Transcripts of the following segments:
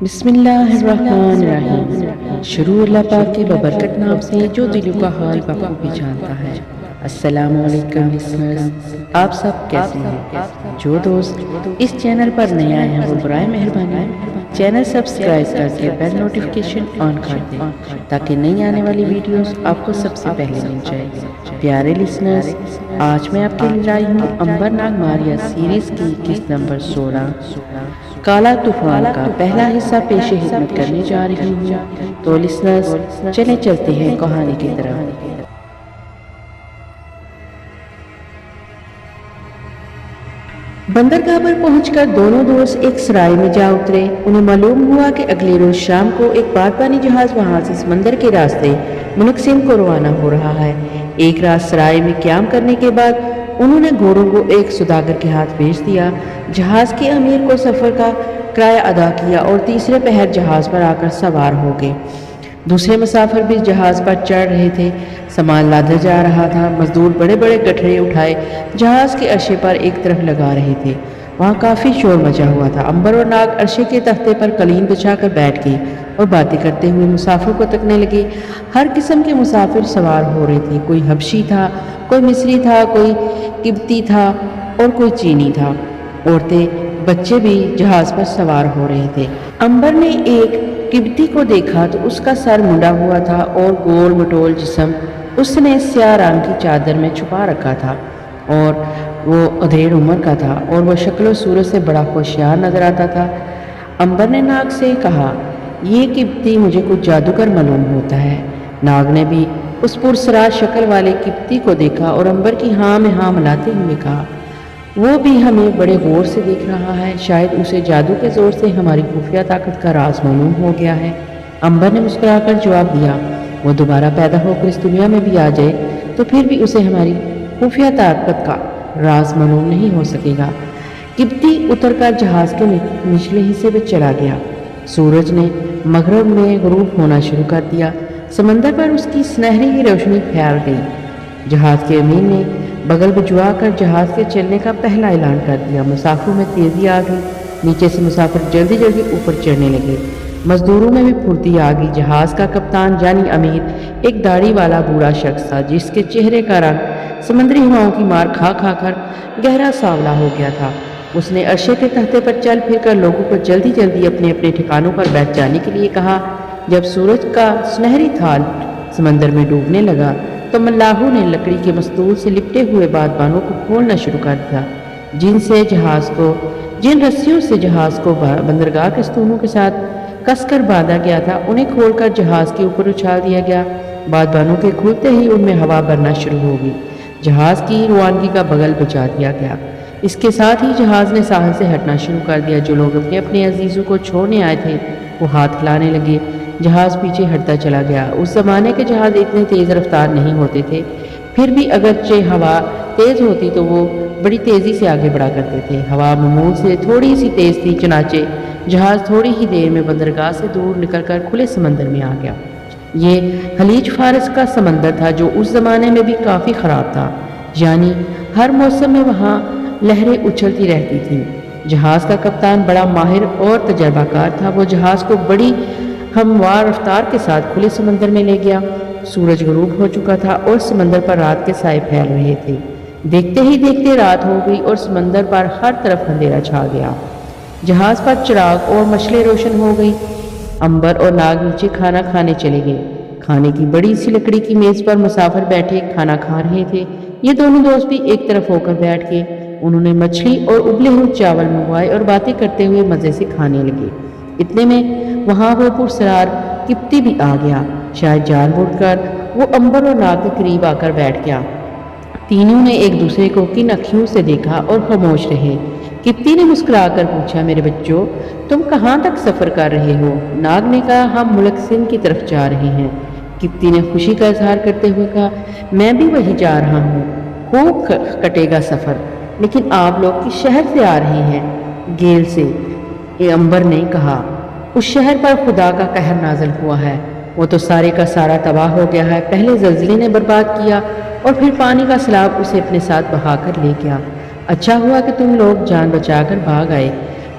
بسم اللہ الرحمن الرحیم۔ شروع اللہ پاک کے ببرکت نام سے جو دلوں کا حال بخوبی جانتا ہے۔ السلام علیکم لسنرز، آپ سب کیسے ہیں؟ جو دوست اس چینل پر نیا ہیں وہ برائے مہربانی چینل سبسکرائب کر کے بیل نوٹیفیکیشن آن کر دیں تاکہ نئی آنے والی ویڈیوز آپ کو سب سے پہلے مل جائے۔ پیارے لسنرز، آج میں آپ کے لیے لائی ہوں عنبر ناگ ماریا سیریز کی قسط نمبر 16 کالا طوفان کا پہلا حصہ پیش خدمت کرنے جا رہی ہوں۔ تو لسنرز چلیں چلتے ہیں کہانی کی طرف۔ بندرگاہ پر پہنچ کر دونوں دوست ایک سرائے میں جا اترے۔ انہیں معلوم ہوا کہ اگلے روز شام کو ایک بادبانی جہاز وہاں سے سمندر کے راستے ملک سندھ کو روانہ ہو رہا ہے۔ ایک رات سرائے میں قیام کرنے کے بعد انہوں نے گھوڑوں کو ایک سوداگر کے ہاتھ بھیج دیا۔ جہاز کے امیر کو سفر کا کرایہ ادا کیا اور تیسرے پہر جہاز پر آ کر سوار ہو گئے۔ دوسرے مسافر بھی جہاز پر چڑھ رہے تھے۔ سامان لادا جا رہا تھا۔ مزدور بڑے بڑے گٹھڑے اٹھائے جہاز کے عرشے پر ایک طرف لگا رہے تھے۔ وہاں کافی شور مچا ہوا تھا۔ عنبر اور ناگ عرشے کے تختے پر قالین بچھا کر بیٹھ گئے اور باتیں کرتے ہوئے مسافر کو تکنے لگے۔ ہر قسم کے مسافر سوار ہو رہے تھے۔ کوئی حبشی تھا، کوئی مصری تھا، کوئی قبطی تھا اور کوئی چینی تھا۔ عورتیں بچے بھی جہاز پر سوار ہو رہے تھے۔ عنبر نے ایک قبطی کو دیکھا تو اس کا سر منڈا ہوا تھا اور گول مٹول جسم اس نے سیاہ رنگ کی چادر میں چھپا رکھا تھا اور وہ ادھیڑ عمر کا تھا اور وہ شکل و صورت سے بڑا ہوشیار نظر آتا تھا۔ عنبر نے ناگ سے کہا، یہ قبطی مجھے کچھ جادوگر معلوم ہوتا ہے۔ ناگ نے بھی اس پرسرار شکل والے قبطی کو دیکھا اور عنبر کی ہاں میں ہاں ملاتے ہوئے کہا، وہ بھی ہمیں بڑے غور سے دیکھ رہا ہے، شاید اسے جادو کے زور سے ہماری خفیہ طاقت کا راز معلوم ہو گیا ہے۔ عنبر نے مسکرا کر جواب دیا، وہ دوبارہ پیدا ہو کر اس دنیا میں بھی آ جائے تو پھر بھی اسے ہماری خفیہ طاقت کا راز معلوم نہیں ہو سکے گا۔ قبطی اتر کر جہاز کے نچلے حصے میں چلا گیا۔ سورج نے مغرب میں غروب ہونا شروع کر دیا۔ سمندر پر اس کی سنہری کی روشنی پھیل گئی۔ جہاز کے امیر نے بغل بجوا کر جہاز کے چلنے کا پہلا اعلان کر دیا۔ مسافروں میں تیزی آ گئی۔ نیچے سے مسافر جلدی جلدی اوپر چڑھنے لگے۔ مزدوروں میں بھی پھرتی آ گئی۔ جہاز کا کپتان یعنی امیر ایک داڑھی والا بوڑھا شخص تھا جس کے چہرے کا رنگ سمندری ہواؤں کی مار کھا کھا کر گہرا سانولا ہو گیا تھا۔ اس نے عرشے کے تختے پر چل پھر کر لوگوں کو جلدی جلدی اپنے اپنے ٹھکانوں پر بیٹھ جانے کے لیے کہا۔ جب سورج کا سنہری تھال سمندر میں ڈوبنے لگا تو ملاحوں نے لکڑی کے مستول سے لپٹے ہوئے بادبانوں کو کھولنا شروع کر دیا، جن رسیوں سے جہاز کو بندرگاہ کے ستونوں کے ساتھ کس کر باندھا گیا تھا انہیں کھول کر جہاز کے اوپر اچھال دیا گیا۔ بادبانوں کے کھلتے ہی ان میں ہوا بھرنا شروع ہو گئی۔ جہاز کی روانگی کا بغل بچا دیا گیا۔ اس کے ساتھ ہی جہاز نے ساحل سے ہٹنا شروع کر دیا۔ جو لوگ اپنے اپنے عزیزوں کو چھوڑنے آئے تھے وہ ہاتھ ہلانے لگے۔ جہاز پیچھے ہٹتا چلا گیا۔ اس زمانے کے جہاز اتنے تیز رفتار نہیں ہوتے تھے، پھر بھی اگرچہ ہوا تیز ہوتی تو وہ بڑی تیزی سے آگے بڑھا کرتے تھے۔ ہوا معمول سے تھوڑی سی تیز تھی، چنانچہ جہاز تھوڑی ہی دیر میں بندرگاہ سے دور نکل کر کھلے سمندر میں آ گیا۔ یہ خلیج فارس کا سمندر تھا جو اس زمانے میں بھی کافی خراب تھا، یعنی ہر موسم میں وہاں لہریں اچھلتی رہتی تھیں۔ جہاز کا کپتان بڑا ماہر اور تجربہ کار تھا۔ وہ جہاز کو بڑی ہموار رفتار کے ساتھ کھلے سمندر میں لے گیا۔ سورج غروب ہو چکا تھا اور سمندر پر رات کے سائے پھیل رہے تھے۔ دیکھتے ہی دیکھتے رات ہو گئی اور سمندر پر ہر طرف اندھیرا چھا گیا۔ جہاز پر چراغ اور مشلیں روشن ہو گئی۔ عنبر اور ناگ نیچے کھانا کھانے چلے گئے۔ کھانے کی بڑی سی لکڑی کی میز پر مسافر بیٹھے کھانا کھا رہے تھے۔ یہ دونوں دوست بھی ایک طرف ہو کر بیٹھ گئے۔ انہوں نے مچھلی اور ابلے ہوئے چاول منگوائے اور باتیں کرتے ہوئے مزے سے کھانے لگے۔ اتنے میں وہاں وہ پرسرار قبطی بھی آ گیا۔ شاید جان بوجھ کر وہ عنبر اور ناگ کے قریب آ کر بیٹھ گیا۔ تینوں نے ایک دوسرے کو کن اکھیوں سے دیکھا اور خاموش رہے۔ قبطی نے مسکرا کر پوچھا، میرے بچوں، تم کہاں تک سفر کر رہے ہو؟ ناگ نے کہا، ہم ملک سندھ کی طرف جا رہے ہیں۔ قبطی نے خوشی کا اظہار کرتے ہوئے کہا، میں بھی وہی جا رہا ہوں۔ خوب کٹے گا سفر، لیکن آپ لوگ کس شہر سے آ رہے ہیں؟ گیل سے، عنبر نے کہا۔ اس شہر پر خدا کا قہر نازل ہوا ہے، وہ تو سارے کا سارا تباہ ہو گیا ہے۔ پہلے زلزلے نے برباد کیا اور پھر پانی کا سیلاب اسے اپنے ساتھ بہا کر لے گیا۔ اچھا ہوا کہ تم لوگ جان بچا کر بھاگ آئے،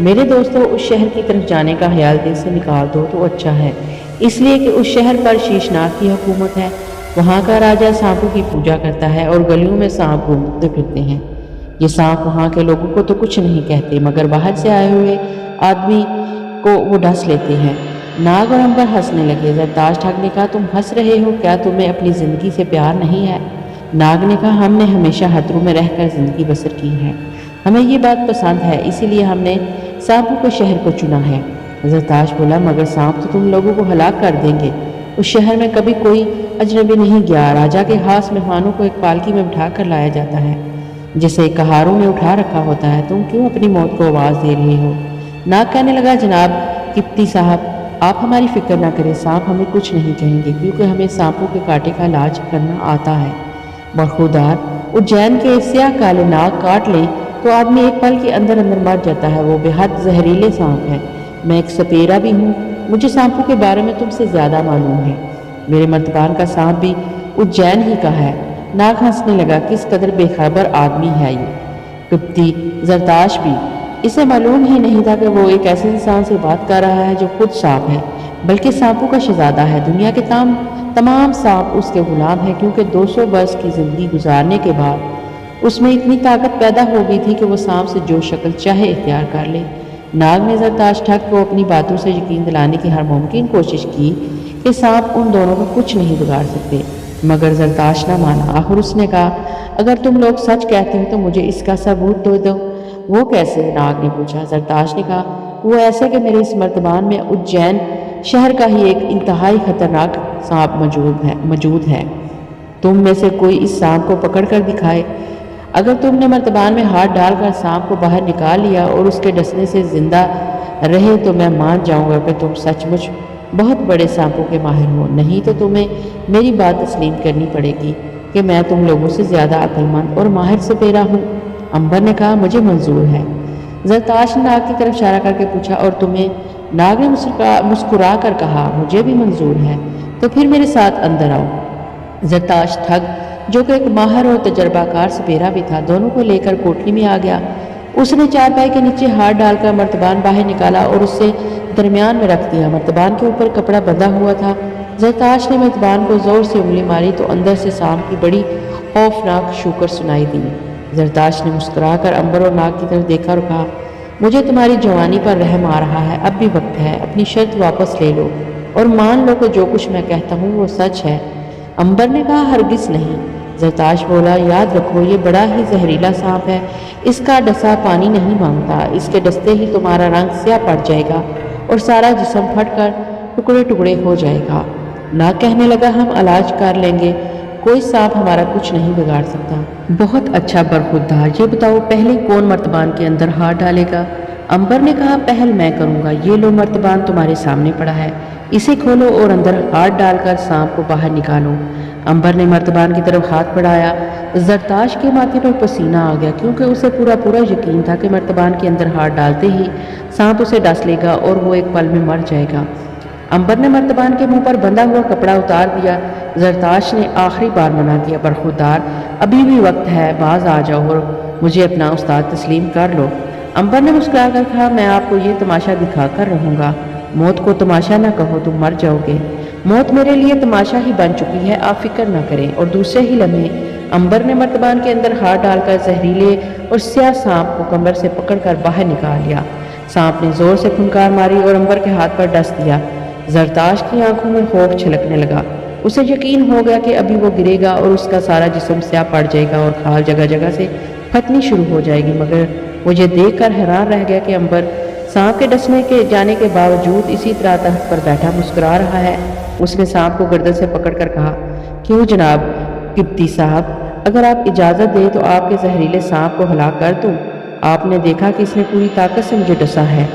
میرے دوستوں اس شہر کی طرف جانے کا خیال دل سے نکال دو تو اچھا ہے، اس لیے کہ اس شہر پر شیشناگ کی حکومت ہے۔ وہاں کا راجہ سانپوں کی پوجا کرتا ہے اور گلیوں میں سانپ گھومتے پھرتے ہیں۔ یہ سانپ وہاں کے لوگوں کو تو کچھ نہیں کہتے، مگر باہر سے آئے ہوئے آدمی کو وہ ڈس لیتے ہیں۔ ناگ اور عنبر ہنسنے لگے۔ زرتاج ٹھگ نے کہا تم ہنس رہے ہو، کیا تمہیں اپنی زندگی سے پیار نہیں ہے؟ ناگ نے کہا ہم نے ہمیشہ خطروں میں رہ کر زندگی بسر کی ہے، ہمیں یہ بات پسند ہے، اسی لیے ہم نے سانپوں کے شہر کو چنا ہے۔ زرتاج بولا مگر سانپ تو تم لوگوں کو ہلاک کر دیں گے، اس شہر میں کبھی کوئی اجنبی نہیں گیا، راجا کے خاص مہمانوں کو ایک پالکی میں بٹھا کر لایا جاتا ہے جسے کہاروں نے اٹھا رکھا ہوتا ہے، تم کیوں اپنی موت کو آواز دے رہے ہو؟ ناگ کہنے لگا جناب قبطی صاحب آپ ہماری فکر نہ کریں، سانپ ہمیں کچھ نہیں کہیں گے کیونکہ ہمیں سانپوں کے کانٹے کا علاج کرنا آتا ہے۔ برخودار اجین کے سیاہ کالے ناگ کاٹ لیں تو آدمی ایک پل کے اندر اندر مر جاتا ہے، وہ بے حد زہریلے سانپ ہے، میں ایک سپیرا بھی ہوں، مجھے سانپوں کے بارے میں تم سے زیادہ معلوم ہے، میرے مرتبان کا سانپ بھی اجین ہی کا ہے۔ ناگ ہنسنے لگا کس قدر بے خبر آدمی ہے یہ۔ قبطی زرتاش بھی، اسے معلوم ہی نہیں تھا کہ وہ ایک ایسے انسان سے بات کر رہا ہے جو خود سانپ ہے، بلکہ سانپوں کا شہزادہ ہے، دنیا کے تمام سانپ اس کے غلام ہیں کیونکہ 200 برس کی زندگی گزارنے کے بعد اس میں اتنی طاقت پیدا ہو گئی تھی کہ وہ سانپ سے جو شکل چاہے اختیار کر لے۔ ناگ نے زرتاج ٹھگ کو اپنی باتوں سے یقین دلانے کی ہر ممکن کوشش کی کہ سانپ ان دونوں کو کچھ نہیں بگاڑ سکتے، مگر زرتاج نہ مانا۔ آخر اس نے کہا اگر تم لوگ سچ کہتے ہو تو مجھے اس کا ثبوت دو۔ وہ کیسے؟ ناگ نے پوچھا۔ زرتاج نے کہا وہ ایسے کہ میرے اس مرتبان میں اجین شہر کا ہی ایک انتہائی خطرناک سانپ موجود ہے، تم میں سے کوئی اس سانپ کو پکڑ کر دکھائے، اگر تم نے مرتبان میں ہاتھ ڈال کر سانپ کو باہر نکال لیا اور اس کے ڈسنے سے زندہ رہے تو میں مان جاؤں گا کہ تم سچ مچ بہت بڑے سانپوں کے ماہر ہو، نہیں تو تمہیں میری بات تسلیم کرنی پڑے گی کہ میں تم لوگوں سے زیادہ عقل مند اور ماہر سپیرا ہوں۔ عنبر نے کہا مجھے منظور ہے۔ زرتاج نے ناگ کی طرف اشارہ کر کے پوچھا اور تمہیں؟ ناگ نے مسکرا کر کہا مجھے بھی منظور ہے، تو پھر میرے ساتھ اندر آؤ۔ زرتاج ٹھگ جو کہ ایک ماہر اور تجربہ کار سپیرا بھی تھا دونوں کو لے کر کوٹری میں آ گیا۔ اس نے چارپائی کے نیچے ہاتھ ڈال کر مرتبان باہر نکالا اور اسے درمیان میں رکھ دیا، مرتبان کے اوپر کپڑا بندھا ہوا تھا۔ زرتاج نے مرتبان کو زور سے انگلی ماری تو اندر سے سانپ کی بڑی خوفناک شوکر سنائی دی۔ زرتاج نے مسکرا کر عنبر اور ناگ کی طرف دیکھا اور کہا مجھے تمہاری جوانی پر رحم آ رہا ہے، اب بھی وقت ہے، اپنی شرط واپس لے لو اور مان لو کہ جو کچھ میں کہتا ہوں وہ سچ ہے۔ عنبر نے کہا ہرگز نہیں۔ زرتاج بولا یاد رکھو یہ بڑا ہی زہریلا سانپ ہے، اس کا ڈسا پانی نہیں مانگتا، اس کے ڈستے ہی تمہارا رنگ سیاہ پڑ جائے گا اور سارا جسم پھٹ کر ٹکڑے ٹکڑے ہو جائے گا۔ ناگ کہنے لگا ہم علاج کر لیں گے، کوئی سانپ ہمارا کچھ نہیں بگاڑ سکتا۔ بہت اچھا برخودار، یہ بتاؤ پہلے کون مرتبان کے اندر ہاتھ ڈالے گا؟ عنبر نے کہا پہل میں کروں گا، یہ لو مرتبان تمہارے سامنے پڑا ہے، اسے کھولو اور اندر ہاتھ ڈال کر سانپ کو باہر نکالو۔ عنبر نے مرتبان کی طرف ہاتھ بڑھایا، زرتاج کے ماتھے پر پسینہ آ گیا کیونکہ اسے پورا یقین تھا کہ مرتبان کے اندر ہاتھ ڈالتے ہی سانپ اسے ڈس لے گا اور وہ ایک پل میں مر جائے گا۔ عنبر نے مرتبان کے منہ پر بندھا ہوا کپڑا اتار دیا۔ زرتاج نے آخری بار منع کیا برخودار ابھی بھی وقت ہے، باز آ جاؤ اور مجھے اپنا استاد تسلیم کر لو۔ عنبر نے مسکرا کر کہا میں آپ کو یہ تماشا دکھا کر رہوں گا، موت کو تماشا نہ کہو، تم مر جاؤ گے، موت میرے لیے تماشا ہی بن چکی ہے، آپ فکر نہ کریں۔ اور دوسرے ہی لمحے عنبر نے مرتبان کے اندر ہاتھ ڈال کر زہریلے اور سیاہ سانپ کو کمر سے پکڑ کر باہر نکال لیا۔ سانپ نے زور سے پھنکار ماری اور عنبر کے ہاتھ پر ڈس دیا۔ زرتاج کی آنکھوں میں خوف چھلکنے لگا، اسے یقین ہو گیا کہ ابھی وہ گرے گا اور اس کا سارا جسم سیاہ پڑ جائے گا اور کھال جگہ جگہ سے پھٹنی شروع ہو جائے گی، مگر وہ یہ دیکھ کر حیران رہ گیا کہ عنبر سانپ کے ڈسنے کے جانے کے باوجود اسی طرح تخت پر بیٹھا مسکرا رہا ہے۔ اس نے سانپ کو گردن سے پکڑ کر کہا کیوں جناب قبطی صاحب، اگر آپ اجازت دیں تو آپ کے زہریلے سانپ کو ہلاک کر دوں، آپ نے دیکھا کہ اس نے پوری طاقت سے مجھے ڈسا ہے۔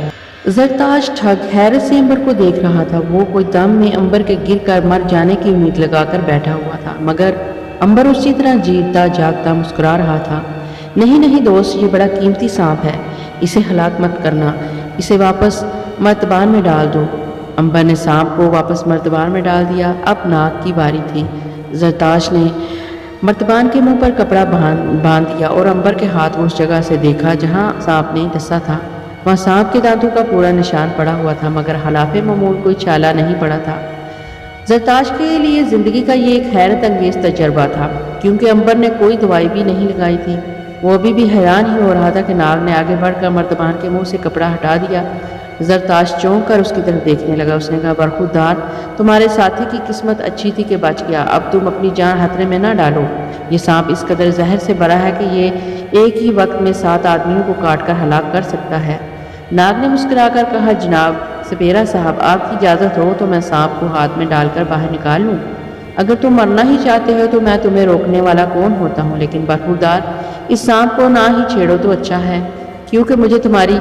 زرتاج ٹھگ حیرت سے عنبر کو دیکھ رہا تھا، وہ کوئی دم میں عنبر کے گر کر مر جانے کی امید لگا کر بیٹھا ہوا تھا، مگر عنبر اسی طرح جیتا جاگتا مسکرا رہا تھا۔ نہیں دوست، یہ بڑا قیمتی سانپ ہے، اسے ہلاک مت کرنا، اسے واپس مرتبان میں ڈال دو۔ عنبر نے سانپ کو واپس مرتبان میں ڈال دیا۔ اب ناگ کی باری تھی۔ زرتاج نے مرتبان کے منہ پر کپڑا باندھ دیا اور عنبر کے ہاتھ اس جگہ سے دیکھا جہاں سانپ نے ڈسا تھا۔ وہاں سانپ کے دانتوں کا پورا نشان پڑا ہوا تھا، مگر خلاف معمول کوئی چھالا نہیں پڑا تھا۔ زرتاش کے لیے زندگی کا یہ ایک حیرت انگیز تجربہ تھا، کیونکہ امبر نے کوئی دوائی بھی نہیں لگائی تھی۔ وہ ابھی بھی حیران ہی ہو رہا تھا کہ ناگ نے آگے بڑھ کر مرتبان کے منہ سے کپڑا ہٹا دیا۔ زرتاش چونک کر اس کی طرف دیکھنے لگا۔ اس نے کہا، برخوردار، تمہارے ساتھی کی قسمت اچھی تھی کہ بچ گیا، اب تم اپنی جان خطرے میں نہ ڈالو۔ یہ سانپ اس قدر زہر سے بھرا ہے کہ یہ ایک ہی وقت میں 7 آدمیوں کو کاٹ کر ہلاک کر سکتا ہے۔ ناگ نے مسکرا کر کہا، جناب سپیرا صاحب، آپ کی اجازت ہو تو میں سانپ کو ہاتھ میں ڈال کر باہر نکال لوں۔ اگر تم مرنا ہی چاہتے ہو تو میں تمہیں روکنے والا کون ہوتا ہوں، لیکن برخوردار، اس سانپ کو نہ ہی چھیڑو تو اچھا ہے، کیونکہ مجھے تمہاری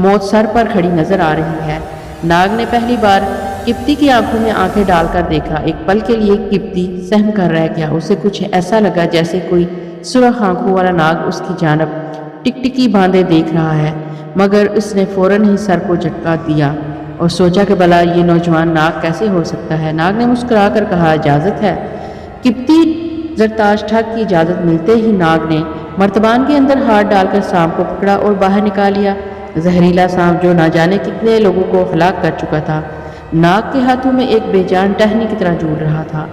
موت سر پر کھڑی نظر آ رہی ہے۔ ناگ نے پہلی بار کپتی کی آنکھوں میں آنکھیں ڈال کر دیکھا۔ ایک پل کے لیے کپتی سہم کر رہ گیا۔ اسے کچھ ایسا لگا جیسے کوئی سرخ آنکھوں والا ناگ اس کی جانب ٹکٹکی باندھے دیکھ رہا ہے، مگر اس نے فوراً ہی سر کو جھٹکا دیا اور سوچا کہ بھلا یہ نوجوان ناگ کیسے ہو سکتا ہے۔ ناگ نے مسکرا کر کہا، اجازت ہے۔ کپتی زرتاش ٹھگ کی اجازت ملتے ہی ناگ نے مرتبان کے اندر ہاتھ ڈال کر سانپ کو پکڑا اور باہر نکال لیا۔ زہریلا سانپ جو نہ جانے کتنے لوگوں کو ہلاک کر چکا تھا، ناگ کے ہاتھوں میں ایک بے جان ٹہنی کی طرح جھول رہا تھا۔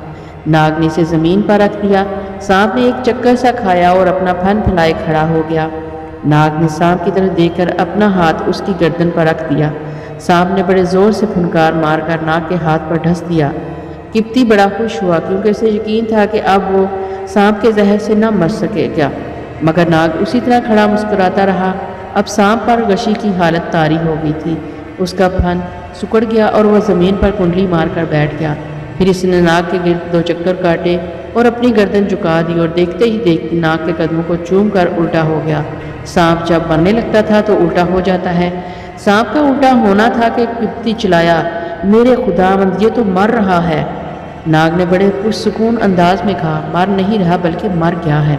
ناگ نے اسے زمین پر رکھ دیا۔ سانپ نے ایک چکر سا کھایا اور اپنا پھن پھیلائے کھڑا ہو گیا۔ ناگ نے سانپ کی طرف دیکھ کر اپنا ہاتھ اس کی گردن پر رکھ دیا۔ سانپ نے بڑے زور سے پھنکار مار کر ناگ کے ہاتھ پر ڈھس دیا۔ کپتی بڑا خوش ہوا، کیونکہ اسے یقین تھا کہ اب وہ سانپ کے زہر سے نہ مر سکے گا، مگر ناگ اسی طرح کھڑا مسکراتا رہا۔ اب سانپ پر غشی کی حالت طاری ہو گئی تھی۔ اس کا پھن سکڑ گیا اور وہ زمین پر کنڈلی مار کر بیٹھ گیا۔ پھر اس نے ناگ کے گرد 2 چکر کاٹے اور اپنی گردن جھکا دی اور دیکھتے ہی دیکھتے ناگ کے قدموں کو چوم کر الٹا ہو گیا۔ سانپ جب مرنے لگتا تھا تو الٹا ہو جاتا ہے۔ سانپ کا الٹا ہونا تھا کہ کپتی چلایا، میرے خداوند، یہ تو مر رہا ہے۔ ناگ نے بڑے پرسکون انداز میں کہا، مر نہیں رہا بلکہ مر گیا ہے۔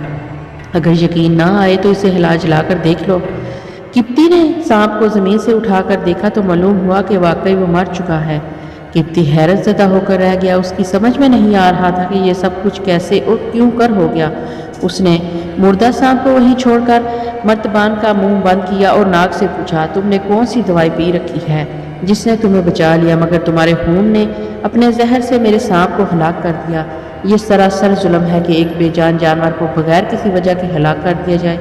اگر یقین نہ آئے تو اسے ہلا جلا کر دیکھ لو۔ کپتی نے سانپ کو زمین سے اٹھا کر دیکھا تو معلوم ہوا کہ واقعی وہ مر چکا ہے۔ کپتی حیرت زدہ ہو کر رہ گیا۔ اس کی سمجھ میں نہیں آ رہا تھا کہ یہ سب کچھ کیسے اور کیوں کر ہو گیا۔ اس نے مردہ سانپ کو وہیں چھوڑ کر مرتبان کا منہ بند کیا اور ناگ سے پوچھا، تم نے کون سی دوائی پی رکھی ہے جس نے تمہیں بچا لیا، مگر تمہارے خون نے اپنے زہر سے میرے سانپ کو ہلاک کر دیا۔ یہ سراسر ظلم ہے کہ ایک بے جان جانور کو بغیر کسی وجہ کے ہلاک کر دیا جائے۔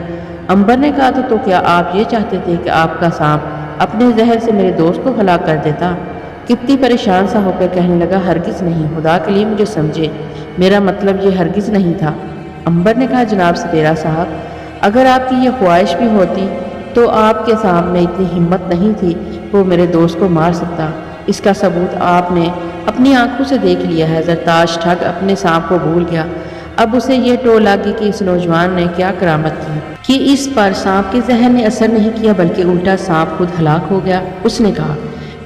امبر نے کہا، تو کیا آپ یہ چاہتے تھے کہ آپ کا سانپ اپنے زہر سے میرے دوست کو ہلاک کر دیتا؟ کپتی پریشان سا ہو کر کہنے لگا، ہرگز نہیں، خدا کے لیے مجھے سمجھے، میرا مطلب یہ ہرگز نہیں تھا۔ امبر نے کہا، جناب سپیرا صاحب، اگر آپ کی یہ خواہش بھی ہوتی تو آپ کے سامنے اتنی ہمت نہیں تھی کہ وہ میرے دوست کو مار سکتا۔ اس کا ثبوت آپ نے اپنی آنکھوں سے دیکھ لیا ہے۔ زرتاش ٹھگ اپنے سانپ کو بھول گیا۔ اب اسے یہ ٹو لگی کہ اس نوجوان نے کیا کرامت کی کہ اس پر سانپ کے زہر نے اثر نہیں کیا بلکہ الٹا سانپ خود ہلاک ہو گیا۔ اس نے کہا،